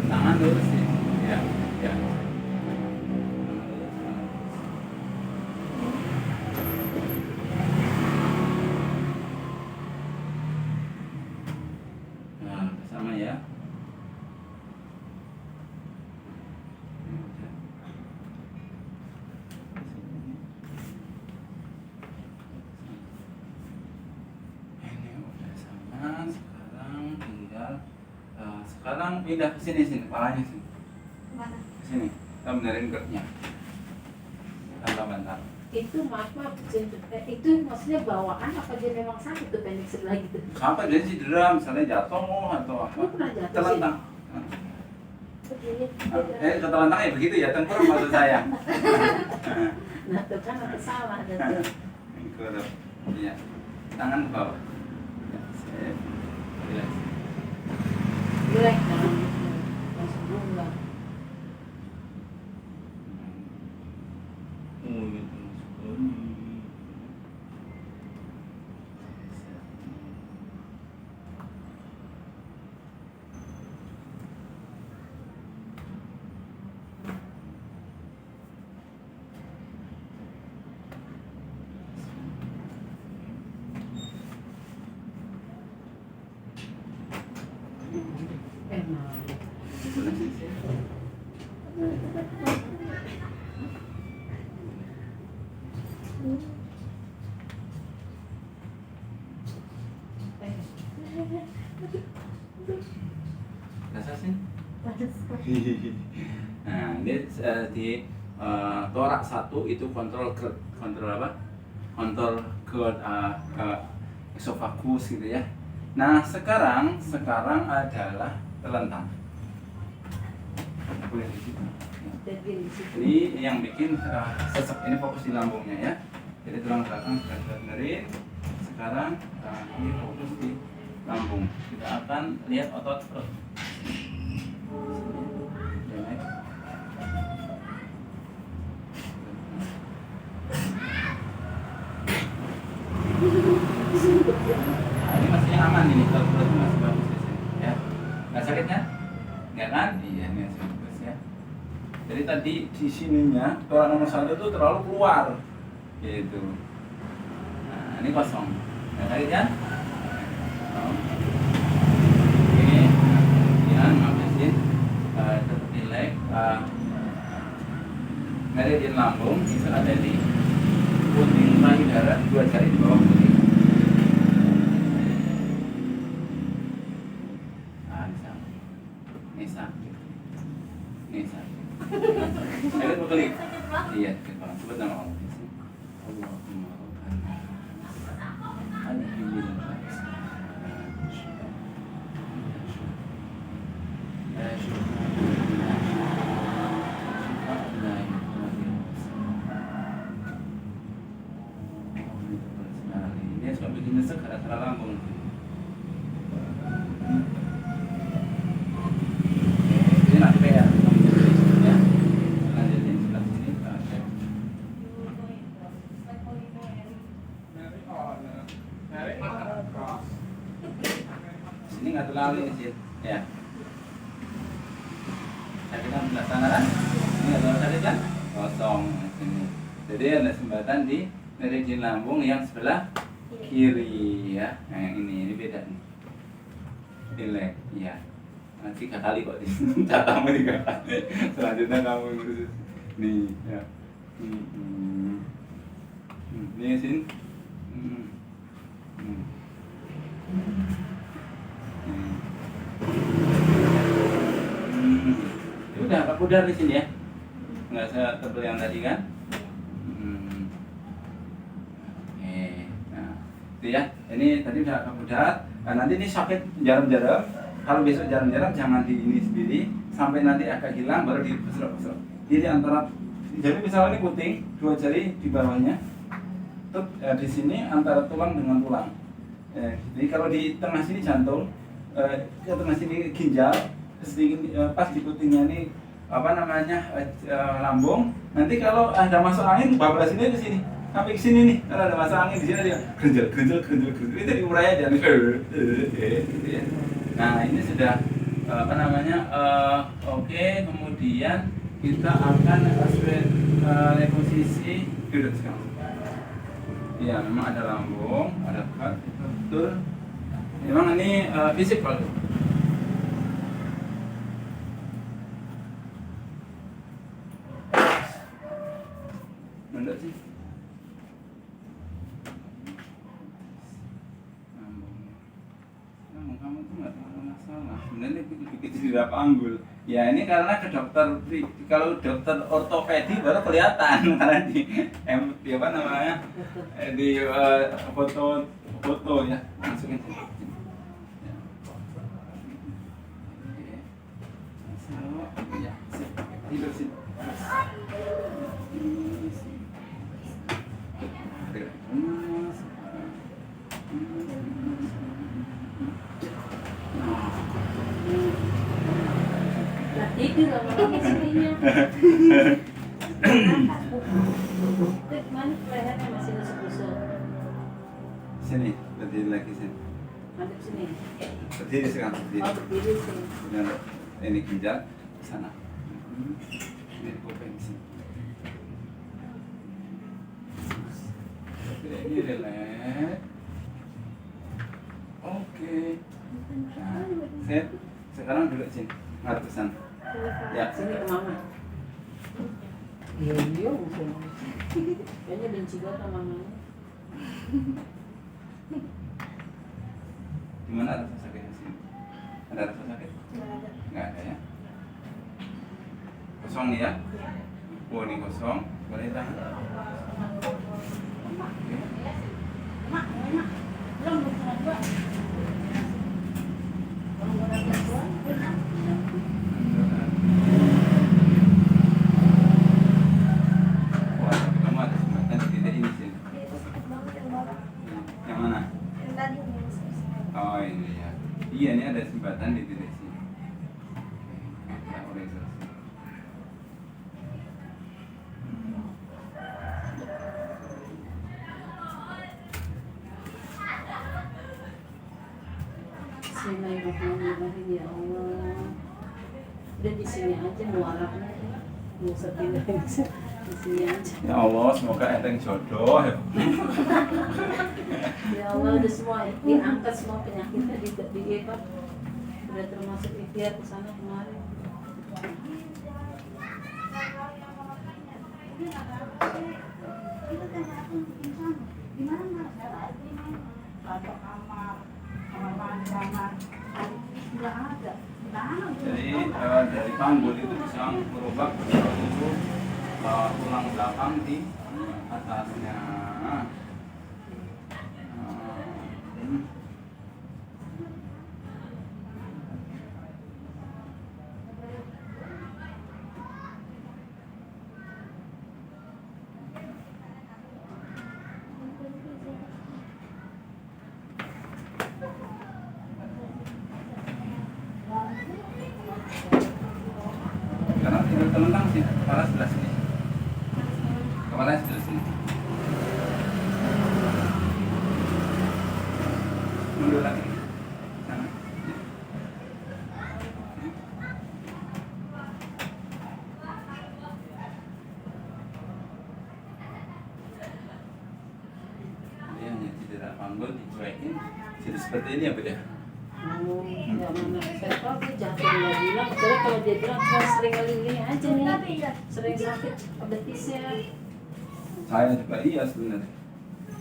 Tangan dulu sih. Ya, ya. Nah, bersama ya. Ini udah sama. Sekarang tinggal sekarang pindah ke sini kepalanya sini. Mana? Ke sini. Kita benerin gerdnya. Bentar. Itu maaf itu maksudnya bawaan apa dia memang sakit tuh pendek sebelah gitu? Sampai dia cedera, misalnya jatuh atau apa? Lu pernah jatuh sih? Terlentang. Begini. Ketelentang ya begitu ya, tengkurap maksud saya. Nah tuh kan aku salah dah tuh. Tengkurap. Iya. Tangan ke bawah. Ya, sip. Relax. Jelek kan? Langsung bunga. Oh, gitu. Rasa sih? Nah, ini di torak satu itu kontrol apa? Kontrol ke esofagus gitu ya. Nah, sekarang adalah telentang. Boleh di situ. Dan gini di situ. Ini yang bikin sesek, ini fokus di lambungnya ya. Jadi tulang belakang sudah kita benerin. Sekarang ini fokus di lambung. Kita akan lihat otot perut. Ya, naik. Nah, ini masih aman ini, kalau perutnya masih bagus di sini ya. Nggak sakit kan? Nggak kan? Iya, ini masih bagus ya. Jadi tadi di sininya tulang nomor 1 itu terlalu keluar, gitu. Nah, ini kosong. Nggak sakit kan? Oke, kemudian ngabisin seperti leg, meridian lambung itu ada di puting payudara, 2 jari di bawah puting. Ini sakit. Sakit betul nih? Iya, sakit banget. Sebut nama Allah. Allahumma rabbana alhamdulillah. Ini suka bikin nyesek karena lambung. Ini nanti PR ya. Lanjutin sebelah sini kita cek. Sini nggak terlalu ini sih, ya. Sakitan sebelah sana kan? Ini nggak terlalu sakit kan? Kosong sini. Jadi ada sumbatan di meridian lambung yang sebelah kiri ya. Nah yang ini beda nih. Leg, iya. Nanti 3 kali kok catamu 3 kali. Selanjutnya kamu ngurus nih ya. Nih sini. Ini udah agak pudar di sini ya. Nggak setebal yang tadi kan? Oke. Nah, itu ya. Ini tadi udah agak pudar. Nah, nanti ini sakit jarum-jarum. Kalau besok jarum-jarum jangan di ini sendiri sampai nanti agak hilang baru dipesrok-pesrok. Jadi antara, jadi misalnya ini puting, 2 jari di bawahnya. Terus di sini antara tulang dengan tulang. Jadi kalau di tengah sini jantung, ke tengah sini ginjal, sedikit pas di putingnya ini apa namanya lambung. Nanti kalau ada masuk angin bablas ini ke sini. Sampai ke sini nih, kalau ada masuk angin di sini dia genjel. Ini dari urai aja nih. Gitu ya. Nah ini sudah apa namanya oke. Kemudian kita akan reposisi duduk sekarang. Iya memang ada lambung, ada cut, betul. Memang ini fisik kalau menurut sih. Kamu tuh nggak ada masalah. Sebenarnya begitu tidak panggul. Ya ini karena ke dokter, kalau dokter ortopedi baru kelihatan karena di apa namanya di foto ya masukin sini. Ya. Oke. Ya, sip. Tidur sini. Tidur lama-lama sininya. Mana lehernya masih lusuk-lusuk. Sini, berdiri lagi sini. Madep sini. Berdiri sekarang, berdiri. Oh, berdiri sini. Benar. Ini ginjal ke sana. Ini kuping sini. Oke, ini relax. Oke. Nah, set. Sekarang duduk sini. Ngadep ke sana. Ya. Sini ke mama. Iya, bukan. Kayaknya benci banget sama mama. Gimana rasa sakit di sini? Ada rasa sakit? Nggak ada ya? Kosong nih ya? Oh ini kosong. Boleh tahan? Mak, belum bukan gua. Belum bukan gua. jembatan di titik sini. Nah, oleh selesai. Bismillahirrahmanirrahim ya Allah. Udah di sini aja mualafnya. Mau sepindah di sini aja. Ya Allah, semoga enteng jodoh ya. Ya Allah, udah semua diangkat semua penyakitnya di apa? Udah termasuk ikhtiar ke sana kemarin. Itu tanya aku di sana. Di mana Mas? Atau kamar mandi, kamar. Nggak ada. Jadi dari panggul itu bisa merubah bentuk tulang belakang di atasnya. Karena tidur telentang sih, kepala sebelah sini. Kepala sebelah sini. Mundur lagi. Sana. Dia hanya cedera panggul dicuekin. Jadi seperti ini ya Bu ya. Oh, ya mana? Saya tahu dia jatuh nggak bilang. Soalnya kalau dia bilang cuma sering kali ini aja nih, sering sakit betisnya. Saya juga iya sebenarnya.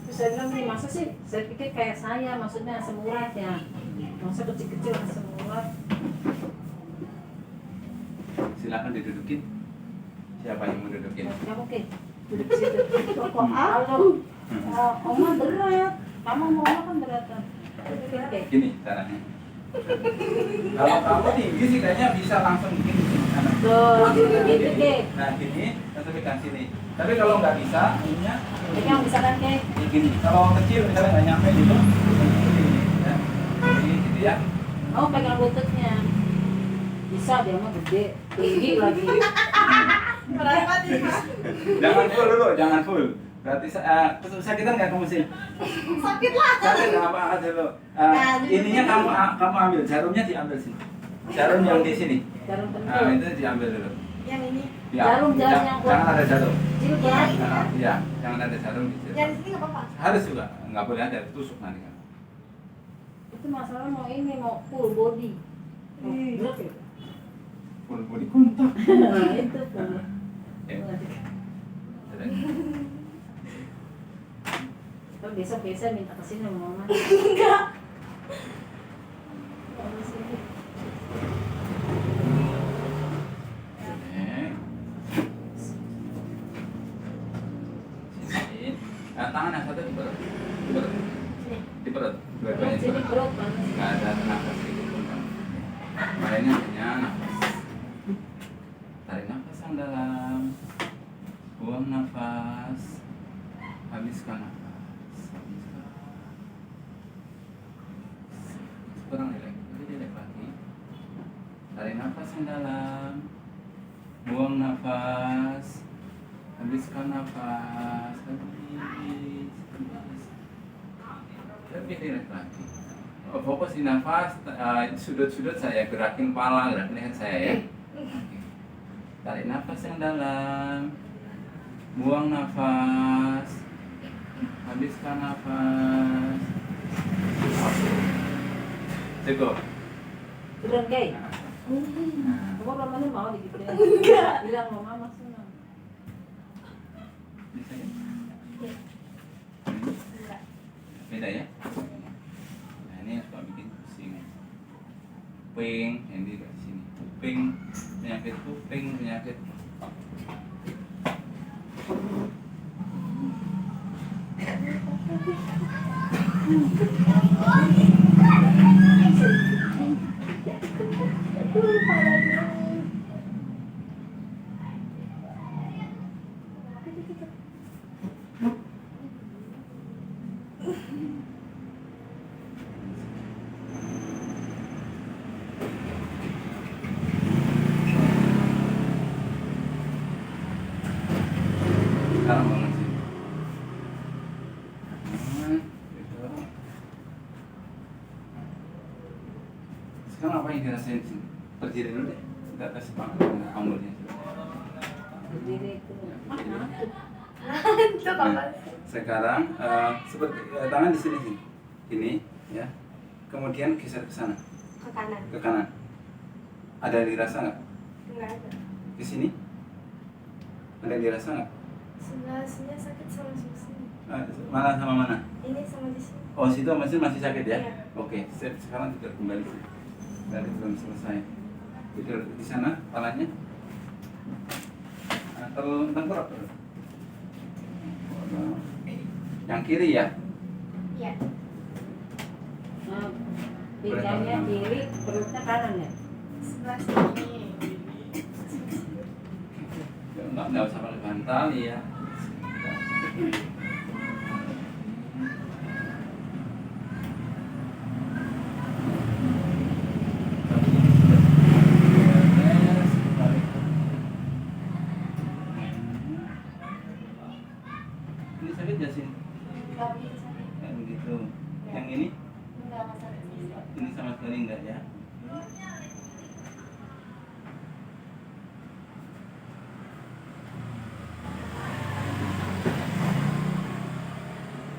Terus saya bilang nih masa sih? Saya pikir kayak saya, maksudnya asam urat ya. Masa kecil-kecil asam urat. Silakan didudukin. Siapa yang mau dudukin? Kamu ke duduk situ. Kok Allah? Oma berat. Kamu mau kan beratan. Dudukin ke. Gini caranya. Kalau kamu tinggi sih kayaknya bisa langsung gini kanan. Tuh, gitu ke. Nah gini, langsung pegang sini. Tapi kalau nggak bisa, ininya Pegang misalkan ke. gini. Kalau kecil misalnya nggak nyampe gitu, gini, ya. Jadi gitu ya. Oh, pegang lututnya. Bisa dia mah gede, tinggi lagi. Berapa nih Mas? Jangan full dulu, jangan full. Berarti kesakitan nggak kamu sih? Sakit lah. Sakit nggak apa-apa dulu. Ininya kamu ambil, jarumnya diambil sini. Jarum yang di sini. Jarum Nah, pentul. itu diambil dulu. Yang ini. Ya, Jarum yang jangan ada jarum. Jilbab. Iya, jangan ada jarum di situ. Yang sini nggak apa-apa. Harus juga, nggak boleh ada tusuk nanti kan. Itu masalah mau ini mau full body. Oh, berat ya? Full body kontak. Nah, itu full. Ya. Kalau besok biasa minta kesini sama mama. Enggak. Kalau sini. Sini. Nah, tangan yang satu di perut. Di perut. Di perut. Dua-duanya di Jadi perut. perut banget. Nggak ada nafas sedikit pun kan. Mainnya hanya nafas. Tarik nafas yang dalam. Buang nafas. Habiskan nafas. Habiskan. Kurang lagi. Lebih lagi. Tarik nafas yang dalam. Buang nafas. Habiskan nafas. Lebih rileks lagi. Fokus di nafas, sudut-sudut saya, gerakin kepala, gerakin leher saya ya. Tarik nafas yang dalam, buang nafas, habiskan nafas. Cukup. Beneran gay? Nah, Kamu ramanya mau digituin? Enggak. Bilang mau mama senang. bisa ya? Enggak. Beda ya? Nah ini suka bikin pusing. Kuping, yang di sini. Kuping, penyakit kuping, penyakit Sekarang apa yang dirasain sini? Berdiri dulu deh. Kita tes semangat dengan kamunya. Berdiri itu. Ngantuk. Itu apa sih? Sekarang seperti tangan di sini sih. Ini ya. Kemudian geser ke sana, Ke kanan. ke kanan. Ada yang dirasa nggak? Enggak ada. Di sini? Ada yang dirasa nggak? Sebelah sini sakit sama sini. Mana sama mana? Ini sama di sini. Oh, situ masih sakit ya? Iya. Oke, sekarang tidur kembali. Dari belum selesai. Tidur di sana, kepalanya. Tengkurap. Yang kiri ya? Iya. Nah, pinggangnya kiri, perutnya kanan ya. Sebelah sini. Nggak usah pakai bantal ya. Ini sakit nggak sih? Enggak begitu sakit. Kayak begitu. Ya. Yang ini? Enggak sakit. Ini sama sekali enggak ya?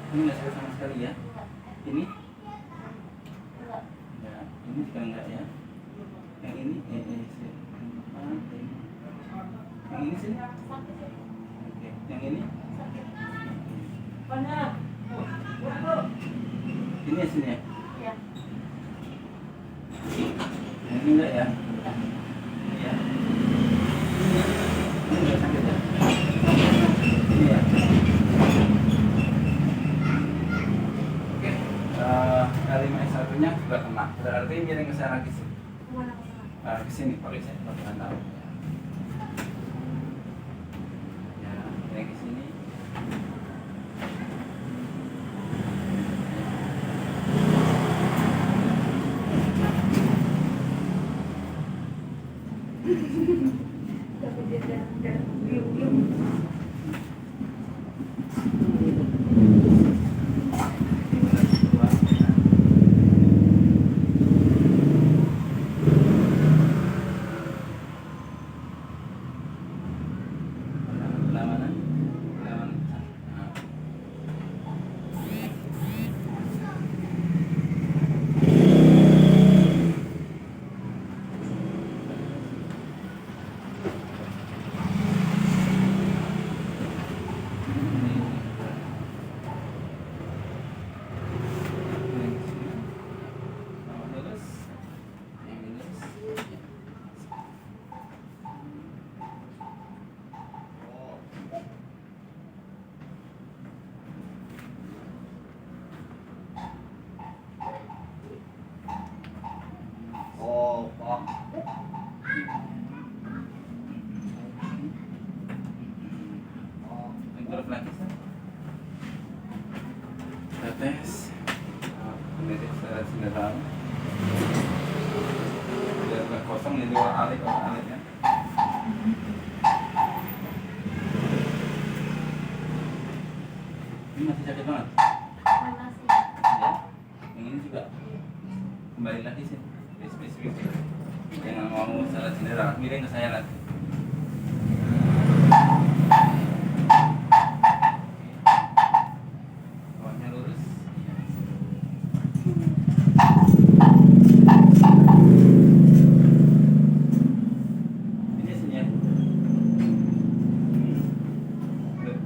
Ini nggak sakit sama sekali ya? Ini? Enggak. Ya, ini juga enggak ya? Yang ini? Yang ini sih? Sakit ya? Oke. Yang ini? Sakit. Mana? Ini ya sini ya? Iya. Yang ini enggak ya? Ini ya? Ini enggak sakit ya? Ini ya? Oke. L5S1-nya juga kena. Berarti miring ke sana lagi sih. Kemana ke sana? Ke sini pakai saya pakai bantal. Ya, yang ke sini. Tapi dia dan biu-biu. Tes ini secara sederhana biar nggak kosong ini alitnya. Ini masih sakit banget Mana sih? ya. Yang ini juga kembali lagi sih spesifik. Jangan mau secara general, miring ke saya nanti. Bawahnya lurus. Ini sini ya. Good.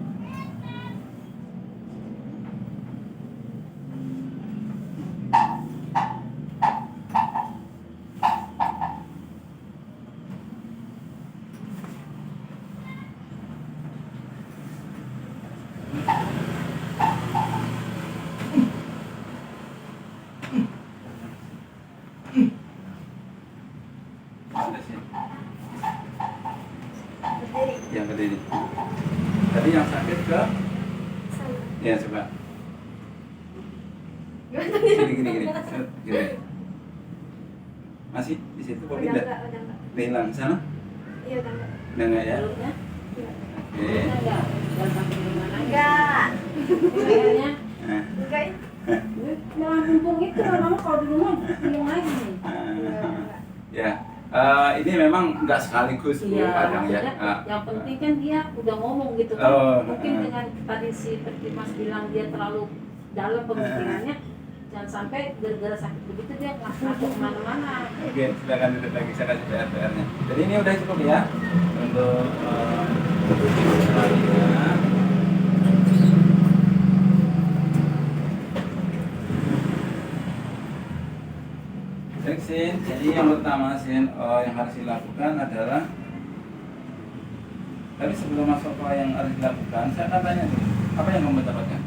Ada sini. Berdiri. Yang berdiri. Tadi yang sakit ke? Sana. Ya coba. Gimana? Gini. Gini. Masih di situ kok Udah pindah? enggak, udah enggak. Udah hilang sana? Iya, udah enggak. Udah enggak ya? Perutnya? Iya. Oke. Enggak. Dan sampai di mana? Enggak. Kayaknya. Nah, Enggak. Nah, mumpung itu mama kalau di rumah bingung lagi nih. nah. Ya, ini memang nggak sekaligus Bu, Iya, kadang ya. maksudnya yang penting kan dia udah ngomong gitu kan. Oh, Mungkin dengan tadi seperti Mas bilang dia terlalu dalam pemikirannya, jangan sampai gara-gara sakit begitu dia ngatur kemana-mana. Oke, silakan duduk lagi, saya kasih PR-nya. Jadi ini udah cukup ya untuk selanjutnya. Sin, jadi yang pertama Sin, yang harus dilakukan adalah tapi sebelum masuk ke yang harus dilakukan, saya akan tanya dulu, apa yang kamu dapatkan?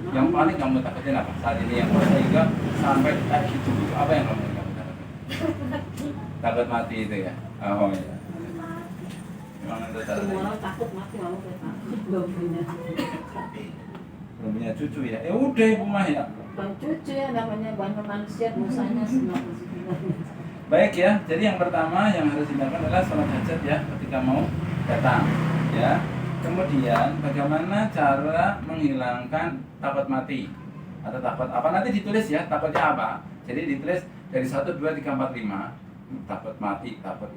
Yang paling kamu takutin apa saat ini yang sehingga sampai kayak gitu, apa yang kamu takutkan? Takut mati itu ya? Oh iya. Memang itu Semua orang takut mati, mau takut belum punya cucu ya? Udah ibu mah ya. Bukan cucu ya, namanya banyak manusia dosanya semua sebenarnya. Baik ya, jadi yang pertama yang harus dilakukan adalah sholat hajat ya ketika mau datang ya. Kemudian bagaimana cara menghilangkan takut mati atau takut apa, nanti ditulis ya takutnya apa. Jadi ditulis dari 1, 2, 3, 4, 5 takut mati, takut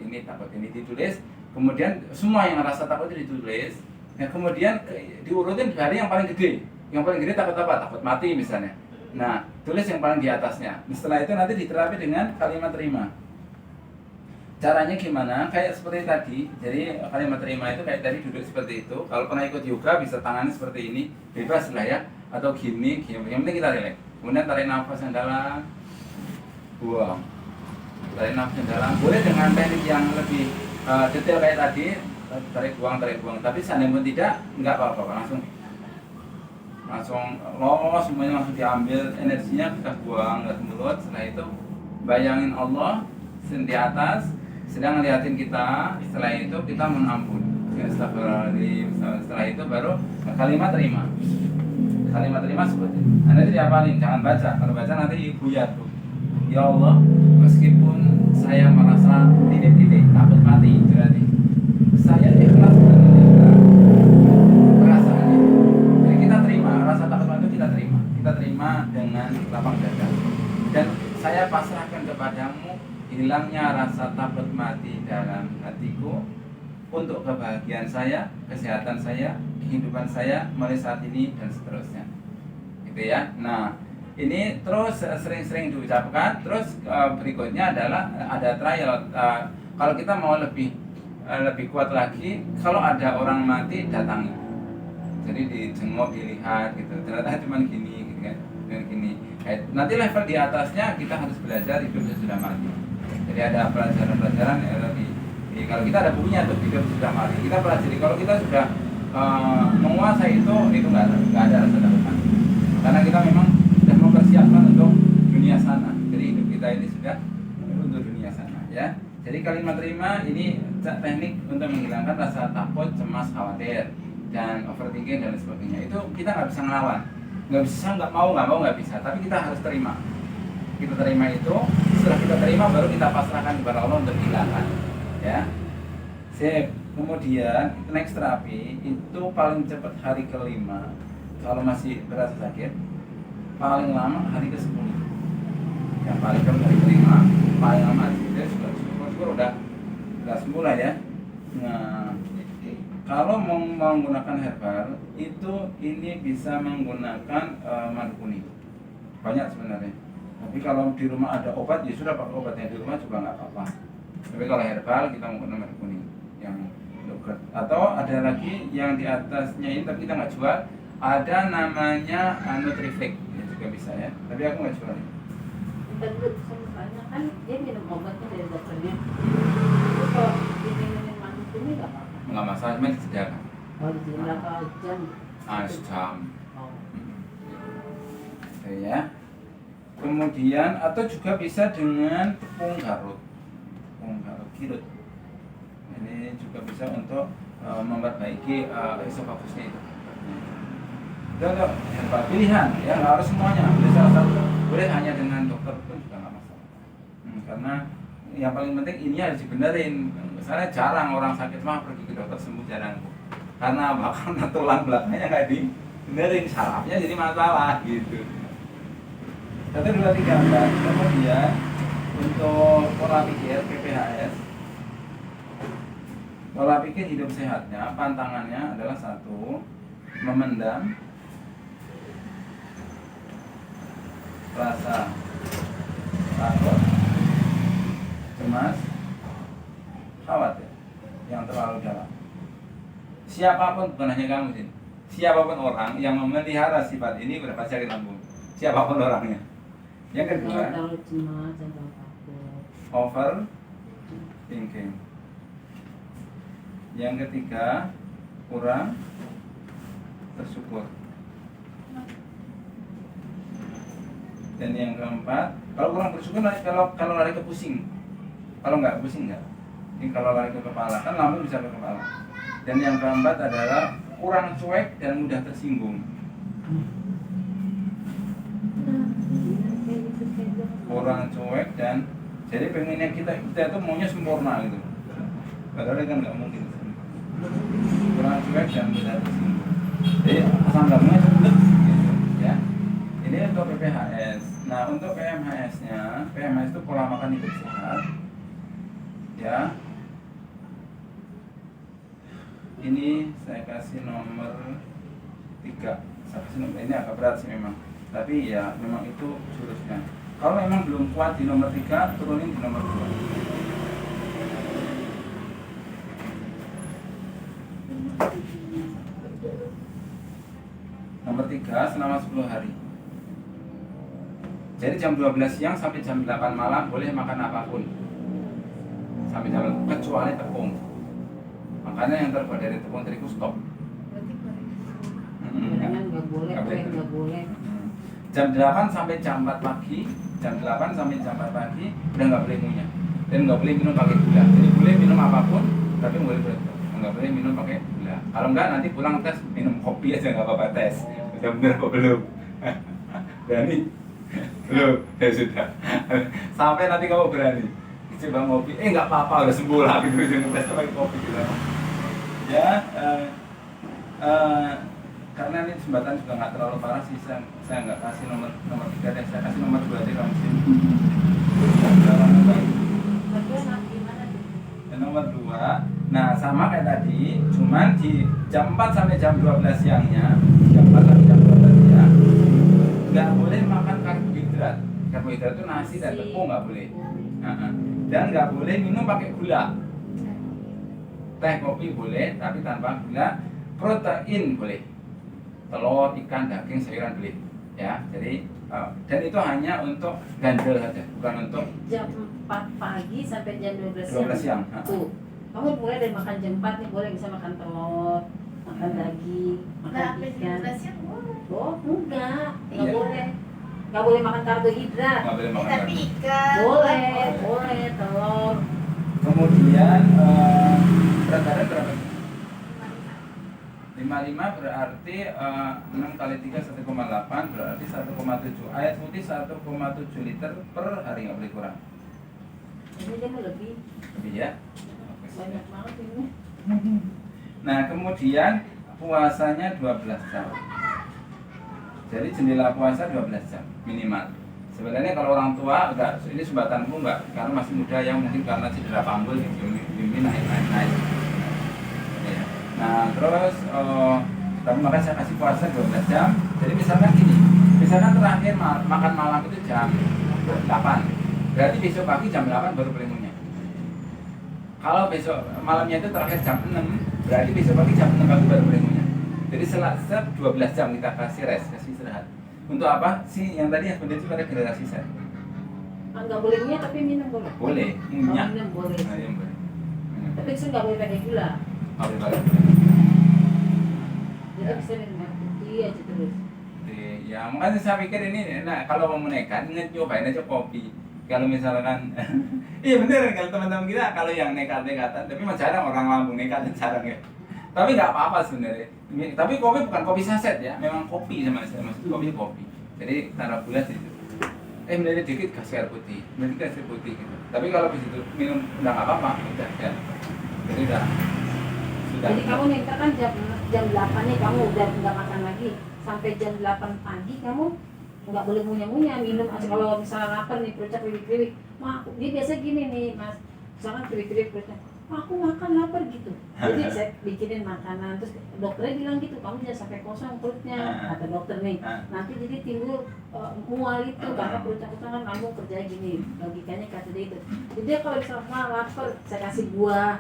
ini ditulis. Kemudian semua yang rasa takut itu ditulis ya, kemudian diurutin dari yang paling gede. Yang paling gede takut apa? Takut mati misalnya. Nah, tulis yang paling di atasnya. Setelah itu nanti diterapi dengan kalimat terima. Caranya gimana? Kayak seperti tadi. Jadi kalimat terima itu kayak tadi duduk seperti itu. Kalau pernah ikut yoga bisa tangannya seperti ini, bebas lah ya. Atau gini. Yang penting kita relax. Kemudian tarik nafas yang dalam, buang. Tarik nafas yang dalam. Boleh dengan teknik yang lebih detail kayak tadi. Tarik buang. Tapi seandainya pun tidak, nggak apa-apa. Langsung semuanya langsung diambil energinya, kita buang ke mulut. Setelah itu bayangin Allah di atas sedang ngeliatin kita. Setelah itu kita mohon ampun ya, setelah itu baru kalimat terima. Kalimat terima seperti itu. Anda tidak hafalin, jangan baca. Kalau baca nanti buyar tuh. Ya Allah, meskipun saya merasa titik-titik takut mati, berarti saya ikhlas menerima perasaan itu. Jadi kita terima rasa takut mati, kita terima dengan lapang dada. Dan saya pasrahkan kepadamu hilangnya rasa takut mati dalam hatiku untuk kebahagiaan saya, kesehatan saya, kehidupan saya mulai saat ini dan seterusnya. Gitu ya. Nah, ini terus sering-sering diucapkan. Terus berikutnya adalah ada trial. Kalau kita mau lebih kuat lagi, kalau ada orang mati datangi. Jadi dijenguk, dilihat gitu. Ternyata cuma gini gitu kan. Gini. Nanti level di atasnya kita harus belajar hidup sesudah mati. Jadi ada pelajaran-pelajaran ya, kalau kita ada bukunya tuh hidup sesudah mati. Kita pelajari. Kalau kita sudah menguasai itu nggak ada rasa takut mati. Karena kita memang sudah mempersiapkan untuk dunia sana. Jadi hidup kita ini sudah untuk dunia sana ya. Jadi kalimat terima ini teknik untuk menghilangkan rasa takut, cemas, khawatir dan overthinking dan sebagainya. Itu kita nggak bisa ngelawan, nggak mau nggak bisa. Tapi kita harus terima. Kita terima itu. Setelah kita terima baru kita pasrahkan kepada Allah untuk hilangkan. Ya. Sip. Kemudian next terapi itu paling cepat hari ke-5. Kalau masih berasa sakit, paling lama hari ke-10. Yang paling cepat hari ke-5, paling lama jadi syukur udah sembuh lah ya. Nah, kalau mau menggunakan herbal itu ini bisa menggunakan madu kuning. Banyak sebenarnya. Tapi kalau di rumah ada obat ya sudah, pakai obatnya di rumah juga nggak apa-apa. Tapi kalau herbal kita menggunakan madu kuning yang yogurt. Atau ada lagi yang di atasnya ini tapi kita nggak jual. Ada namanya Nutriflex ya juga bisa ya. Tapi aku nggak jual. Bentar dulu, saya tanya kan dia minum obatnya dari dokternya. Itu kalau diminumin manis ini nggak apa-apa? Nggak masalah, cuma disediakan. Oh, di berapa jam? Sejam. Oh. Oke ya. Kemudian atau juga bisa dengan tepung garut kirut. Ini juga bisa untuk memperbaiki esofagusnya itu. Itu untuk herbal pilihan ya, nggak harus semuanya. Boleh salah satu, boleh hanya dengan dokter pun juga nggak masalah. Karena yang paling penting ini harus dibenerin. Misalnya jarang orang sakit mah pergi ke dokter sembuh, jarang. Karena karena tulang belakangnya nggak dibenerin, sarafnya jadi masalah gitu. 1, 2, 3, 4. Kemudian untuk pola pikir PPHS, pola pikir hidup sehatnya, pantangannya adalah satu, memendam rasa takut, cemas, khawatir yang terlalu dalam. Siapapun, bukan hanya kamu sih, siapapun orang yang memelihara sifat ini udah pasti sakit lambung. Siapapun orangnya. Yang kedua, Terlalu cemas, terlalu takut. over thinking. Yang ketiga, kurang bersyukur. Dan yang keempat, kalau kurang bersyukur, kalau lari ke pusing. Kalau nggak pusing nggak. Ini kalau lari ke kepala, kan lambung bisa ke kepala. Dan yang keempat adalah kurang cuek dan mudah tersinggung. Kurang cuek dan jadi pengennya kita itu maunya sempurna gitu. Padahal kan nggak mungkin. Kurang cuek dan mudah tersinggung. Jadi asam lambungnya cepet gitu, ya. Ini untuk PPHS. Nah untuk PMHS-nya, PMHS itu pola makan hidup sehat, ya. Ini saya kasih nomor 3. Saya kasih nomor ini agak berat sih memang. Tapi ya memang itu jurusnya. Kalau memang belum kuat di nomor 3, turunin di nomor 2. Nomor 3 selama 10 hari. Jadi jam 12 siang sampai jam 8 malam boleh makan apapun. Sampai jam kecuali tepung. Makanya yang terbuat dari tepung terigu stop. Berarti goreng. Gorengan nggak boleh, kue nggak boleh. Jam 8 sampai jam 4 pagi, jam 8 sampai jam 4 pagi udah nggak boleh ngunyah dan nggak boleh minum pakai gula. Jadi boleh minum apapun, tapi nggak boleh minum pakai gula. Kalau nggak nanti pulang tes minum kopi aja nggak apa-apa tes. Udah bener kok belum? Berani? Belum? Ya sudah. Sampai nanti kamu berani. Coba ngopi, nggak apa-apa udah sembuh lah gitu, jangan tes pakai kopi gitu. Ya, karena ini jembatan juga nggak terlalu parah sih, saya nggak kasih nomor 3 deh, saya kasih nomor 2 aja kamu sini. Gimana tuh? Dan nomor 2, nah sama kayak tadi, cuman di jam 4 sampai jam 12 siangnya, jam 4 sampai jam 12 siang, nggak boleh makan karbohidrat. Karbohidrat itu nasi dan tepung nggak boleh. Dan nggak boleh minum pakai gula. Teh kopi boleh, tapi tanpa gula. Protein boleh. Telur, ikan, daging, sayuran boleh. Ya, jadi dan itu hanya untuk ganjel saja, bukan untuk Jam 4 pagi sampai jam 12 12 siang. Tuh, kamu mulai dari makan jam 4 nih boleh bisa makan telur, makan daging, Nah, makan sampai ikan. 12 siang boleh. Oh, enggak Iya. boleh. Nggak boleh makan karbohidrat. nggak boleh makan. Tapi ikan. Boleh, telur. Kemudian berat badan berapa? 55 berarti 6 kali 3 1,8 berarti 1,7. Air putih 1,7 liter per hari, nggak boleh kurang. Ini dia mau lebih Lebih ya. banyak banget ini. Nah kemudian puasanya 12 jam. Jadi jendela puasa 12 jam minimal. Sebenarnya kalau orang tua enggak, ini sumbatanku enggak, karena masih muda yang mungkin karena cedera panggul mimpi naik. Ya. Nah terus tapi makanya saya kasih puasa 12 jam. Jadi misalkan gini, misalkan terakhir makan malam itu jam 8, berarti besok pagi jam 8 baru boleh ngunyah. Kalau besok malamnya itu terakhir jam 6, berarti besok pagi jam 6 pagi baru boleh ngunyah. Jadi setiap 12 jam kita kasih rest, kasih istirahat. Untuk apa? Si yang tadi yang itu pada generasi saya. Nggak boleh minyak tapi minum boleh. Boleh, ngunyah. Minum boleh. Nah, yang boleh. Tapi itu nggak boleh pakai gula. Oke, balik. Jadi bisa minum air putih aja terus. Ya, makanya saya pikir ini, nah kalau mau nekat, nyobain aja kopi. Kalau misalkan, iya bener kalau teman-teman kita kalau yang nekat-nekatan, tapi mah jarang orang lambung nekat, jarang ya. Tapi nggak apa-apa sebenarnya. Tapi kopi bukan kopi saset ya, memang kopi sama saya maksud kopi. Jadi taruh gula di situ. Menjadi dikit kasih air putih, menjadi kasih air putih gitu. Tapi kalau di situ minum udah nggak apa-apa, udah ya. Jadi udah sudah. Jadi kamu nih kan jam 8 nih kamu udah nggak makan lagi sampai jam 8 pagi kamu nggak boleh munya-munya minum aja. Kalau misalnya lapar nih perutnya kriwik-kriwik, dia biasa gini nih mas, misalkan kriwik-kriwik perutnya, aku makan lapar gitu. Jadi saya bikinin makanan, terus dokternya bilang gitu, kamu jangan sampai kosong perutnya, kata dokter nih. Nanti jadi timbul mual itu karena perutnya kosong kan lambung kerja gini, logikanya kata dia itu. Jadi dia kalau misalnya lapar, saya kasih buah,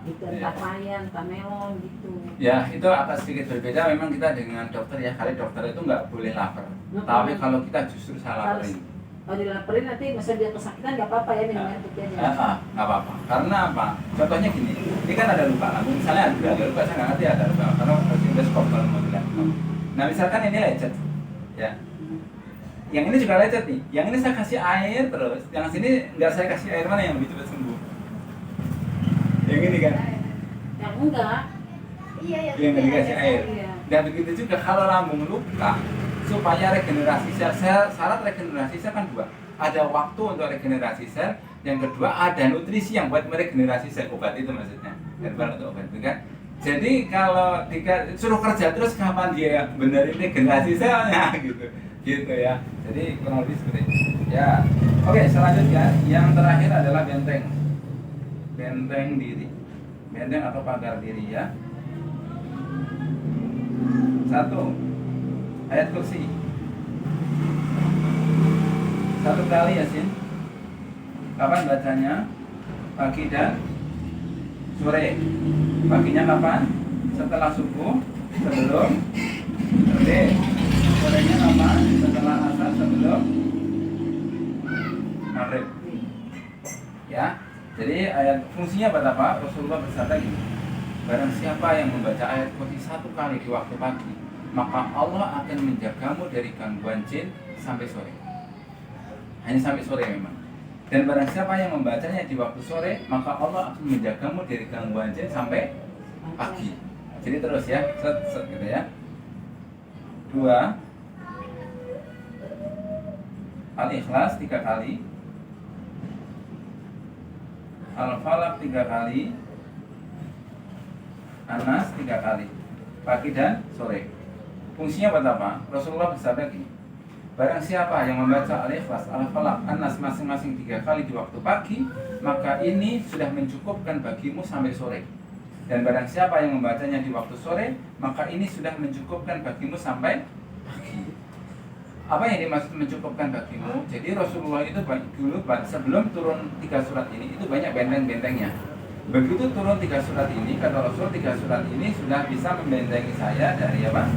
gitu, entah payan, entah melon gitu. Ya, itu akan sedikit berbeda memang kita dengan dokter ya. Kali dokter itu nggak boleh lapar. Tapi kalau kita justru salah laparin. Kalau dilaporin nanti masa dia kesakitan nggak apa-apa ya minum air putih aja. Nggak apa-apa. Karena apa? Contohnya gini, ini kan ada luka lambung. Misalnya ada luka, saya nggak ngerti ada luka. Karena harus endoskop kalau mau bilang. Nah, misalkan ini lecet, ya. Yang ini juga lecet nih. Yang ini saya kasih air terus. Yang sini nggak saya kasih air, mana yang lebih cepat sembuh? Yang ini kan? Yang enggak. Iya, ya. Yang nggak dikasih air. Iya. Dan begitu juga kalau lambung luka, supaya regenerasi sel, syarat regenerasi sel kan dua, ada waktu untuk regenerasi sel, yang kedua ada nutrisi yang buat meregenerasi sel, obat itu maksudnya, herbal untuk obat itu kan. Jadi kalau suruh kerja terus kapan dia benerin regenerasi selnya gitu ya. Jadi kurang lebih seperti itu ya. Oke, selanjutnya yang terakhir adalah benteng diri, benteng atau pagar diri ya. 1. Ayat kursi 1 kali Yasin. Kapan bacanya? Pagi dan sore. Paginya kapan? Setelah subuh, sebelum terbit. Sorenya kapan? Setelah asar, sebelum maghrib. Ya. Jadi ayat fungsinya buat apa? Rasulullah bersabda gini, barang siapa yang membaca ayat kursi 1 kali di waktu pagi, maka Allah akan menjagamu dari gangguan jin sampai sore. Hanya sampai sore memang. Dan barang siapa yang membacanya di waktu sore, maka Allah akan menjagamu dari gangguan jin sampai pagi. Jadi terus ya, set gitu ya. 2. Al-Ikhlas 3 kali. Al-Falaq 3 kali. Anas 3 kali. Pagi dan sore. Fungsinya buat apa? Rasulullah bersabda gini, barang siapa yang membaca Al-Ikhlas, Al-Falaq, An-Nas masing-masing 3 kali di waktu pagi, maka ini sudah mencukupkan bagimu sampai sore. Dan barang siapa yang membacanya di waktu sore, maka ini sudah mencukupkan bagimu sampai pagi. Apa yang dimaksud mencukupkan bagimu? Jadi Rasulullah itu dulu sebelum turun 3 surat ini, itu banyak benteng-bentengnya. Begitu turun 3 surat ini, kata Rasul, 3 surat ini sudah bisa membentengi saya dari apa?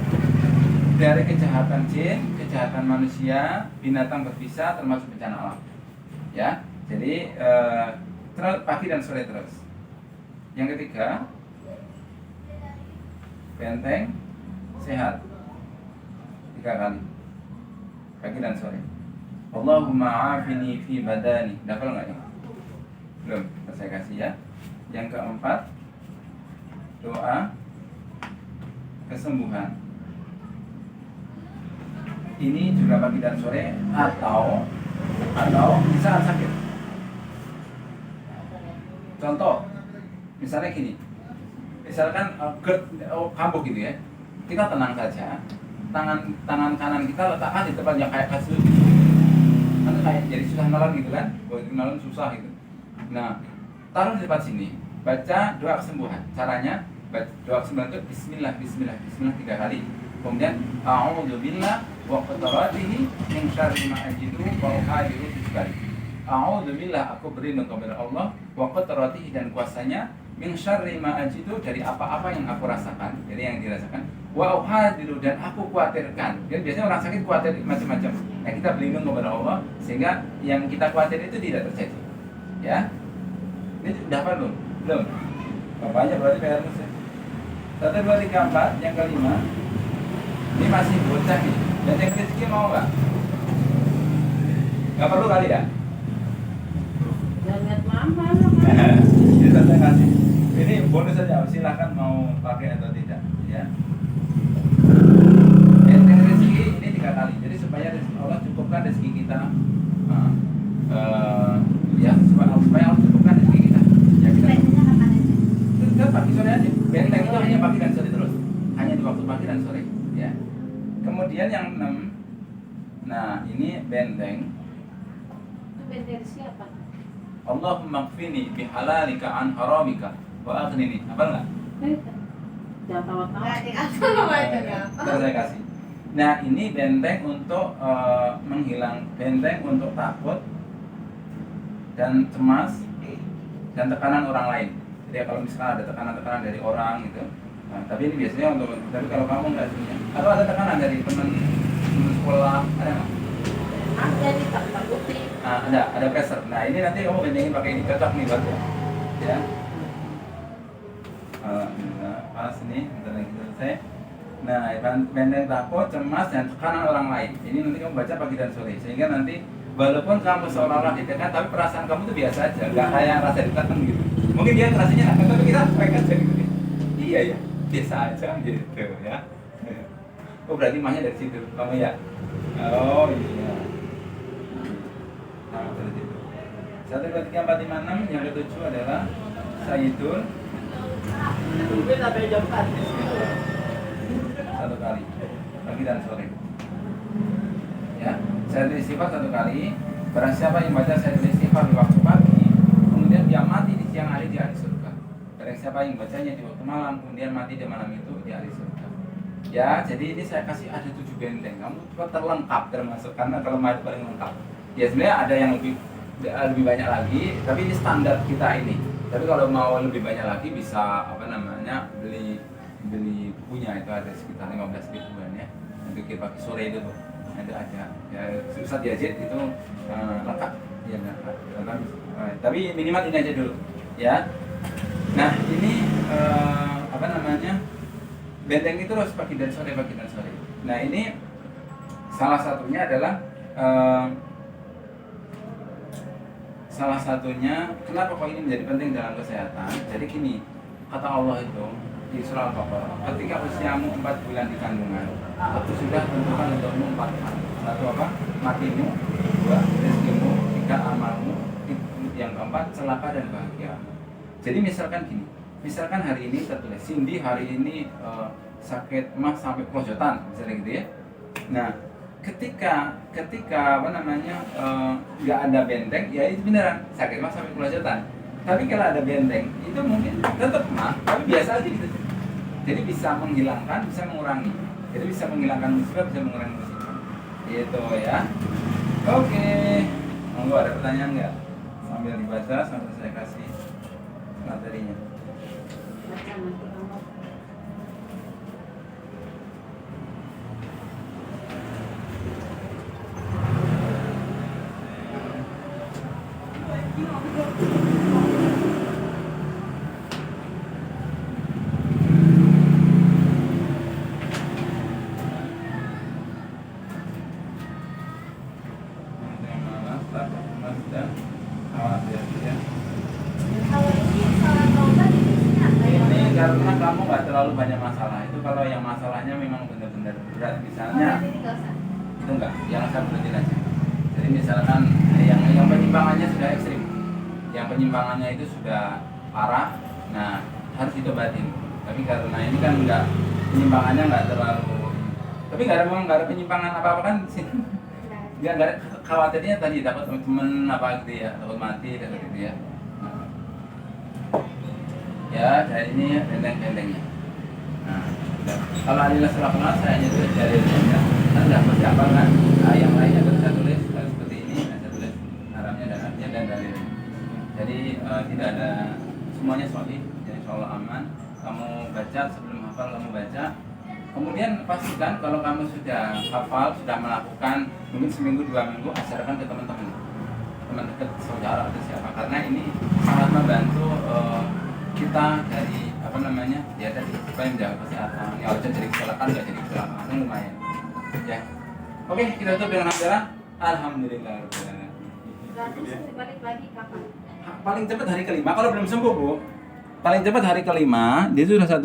Dari kejahatan jin, kejahatan manusia, binatang berbisa, termasuk bencana alam. Ya, jadi pagi dan sore terus. Yang ketiga, benteng sehat 3 kali, pagi dan sore. Allahumma afini fi badani. Dafal nggak ya? Belum, saya kasih ya. Yang keempat, doa kesembuhan. Ini juga pagi dan sore atau di saat sakit. Contoh, misalnya gini, misalkan kambuh gitu ya, kita tenang saja, tangan kanan kita letakkan di tempat yang kayak kasur gitu, kan kayak jadi susah nolong gitu kan, buat nolong susah gitu. Nah, taruh di tempat sini, baca doa kesembuhan. Caranya doa kesembuhan itu Bismillah 3 kali. Kemudian a'udzubillah wa qudratihi min syarri ma ajidu wa uhadiru bisbari. A'udzubillah, aku berlindung kepada Allah, wa qudratihi, dan kuasanya, min syarri ma ajidu, dari apa-apa yang aku rasakan, jadi yang dirasakan, wa uhadiru, dan aku khawatirkan. Jadi biasanya orang sakit khawatir macam-macam. Nah, kita berlindung kepada Allah sehingga yang kita khawatir itu tidak terjadi. Ya. Ini sudah apa belum? Belum. Bapaknya berarti PR-nya 1, 2, 3, 4. Yang kelima, ini masih bocah nih. Benteng rezeki mau nggak? Nggak perlu kali ya? Jangan lihat mama. Ini saya kasih. Ini bonus saja. Silahkan mau pakai atau tidak. Ya. Benteng rezeki ini 3 kali. Jadi supaya Allah cukupkan rezeki kita. Ya, supaya Allah cukupkan rezeki kita. Ya, kita tetap pagi sore aja. Benteng itu hanya pagi dan sore terus. Hanya di waktu pagi dan sore. Ya. Kemudian yang 6, Nah, ini benteng. Itu benteng siapa? Allahumma kfini bihalalika an haramika wa aghnini. Apa enggak? Jangan tawa-tawa. Nggak dikasih apa itu ya. Terus saya kasih. Nah, ini benteng untuk benteng untuk takut dan cemas dan tekanan orang lain. Jadi kalau misalkan ada tekanan-tekanan dari orang gitu. Nah, tapi ini biasanya untuk, tapi kalau kamu nggak punya, atau ada tekanan dari teman sekolah, ada nggak? Ada nih tak takuti. Nah, ada pressure. Nah, ini nanti kamu bentengin pakai ini, cocok nih buat ya. Alhamdulillah, pas nih, bentar lagi selesai. Nah, benteng takut, cemas, dan tekanan orang lain. Ini nanti kamu baca pagi dan sore, sehingga nanti walaupun kamu seolah-olah ditekan, tapi perasaan kamu tuh biasa aja, nggak kayak rasa ditekan gitu. Mungkin dia rasanya nggak, tapi kita cuek aja gitu. Iya ya, biasa aja gitu ya. Oh berarti mahnya dari situ, kamu ya? Oh iya. Nah, dari situ. 1, 2, 3, 4, 5, 6. Yang ketujuh adalah Sayyidun. Tungguin sampai jam 4. Satu kali, pagi dan sore. Ya, saya tulis istighfar 1 kali. Barang siapa yang baca saya tulis istighfar di waktu pagi, kemudian dia mati di siang hari di ahli surga. Barang siapa yang bacanya di waktu malam, kemudian mati di malam itu di ahli surga. Ya, jadi ini saya kasih ada 7 benteng. Kamu coba terlengkap termasuk karena kelemahan itu paling lengkap. Ya sebenarnya ada yang lebih banyak lagi, tapi ini standar kita ini. Tapi kalau mau lebih banyak lagi bisa beli bukunya, itu ada sekitar 15 ribuan ya. Untuk pagi sore itu tuh. Itu ada. Ya Ustaz Yazid itu lengkap. Ya lengkap. Tapi minimal ini aja dulu. Ya. Nah, ini benteng itu harus pagi dan sore. Nah, ini salah satunya adalah kenapa kok ini menjadi penting dalam kesehatan. Jadi gini, kata Allah itu di surah Al-Baqarah, ketika usiamu 4 bulan di kandungan, aku sudah tentukan untukmu 4 hal. 1 apa? Matimu. 2 rezekimu. 3 amalmu. Yang keempat celaka dan bahagia. Jadi misalkan gini, misalkan hari ini tertulis Cindy hari ini sakit mah sampai kelojotan, misalnya gitu ya. Nah, ketika nggak ada benteng, ya itu beneran sakit mah sampai kelojotan. Tapi kalau ada benteng, itu mungkin tetap mah, tapi biasa aja gitu. Jadi bisa menghilangkan, bisa mengurangi. Jadi bisa menghilangkan musibah, bisa mengurangi musibah. Gitu ya. Oke. Monggo ada pertanyaan nggak? Sambil dibaca, sambil saya kasih materinya. Baca nanti kamu. Kalau ini salah taubat di sini apa ya? Ini karena kamu nggak terlalu banyak masalah. Itu kalau yang masalahnya memang benar-benar berat, misalnya Ini nggak usah. itu enggak, yang saya berutin aja. Jadi misalkan yang penyimpangannya sudah ekstrim, yang penyimpangannya itu sudah parah, nah harus ditobatin. Tapi karena ini kan enggak, penyimpangannya nggak terlalu, tapi nggak ada penyimpangan apa-apa kan di sini. Nggak ada, khawatirnya tadi takut temen apa gitu ya, takut mati takut gitu ya. Ya, dari ini benteng-bentengnya. Nah, kalau adilah setelah kenal saya hanya tulis dari ya. Kan sudah persiapan kan. Nah, yang lainnya kan saya tulis seperti ini, saya tulis haramnya dan artinya dan dalilnya. Jadi tidak ada, semuanya sahih, jadi insyaallah aman. Kamu baca sebelum hafal kamu baca. Kemudian pastikan kalau kamu sudah hafal, sudah melakukan mungkin seminggu 2 minggu, ajarkan ke teman-teman dekat saudara atau siapa, karena ini sangat membantu kita dari ya tadi supaya menjaga kesehatan. Ya wajah jadi kecelakaan nggak jadi kecelakaan, ini lumayan ya. Oke, kita tutup dengan hamdalah. Alhamdulillah. Berarti balik lagi kapan? Paling cepat hari kelima kalau belum sembuh, Bu. Paling cepat hari kelima dia sudah 1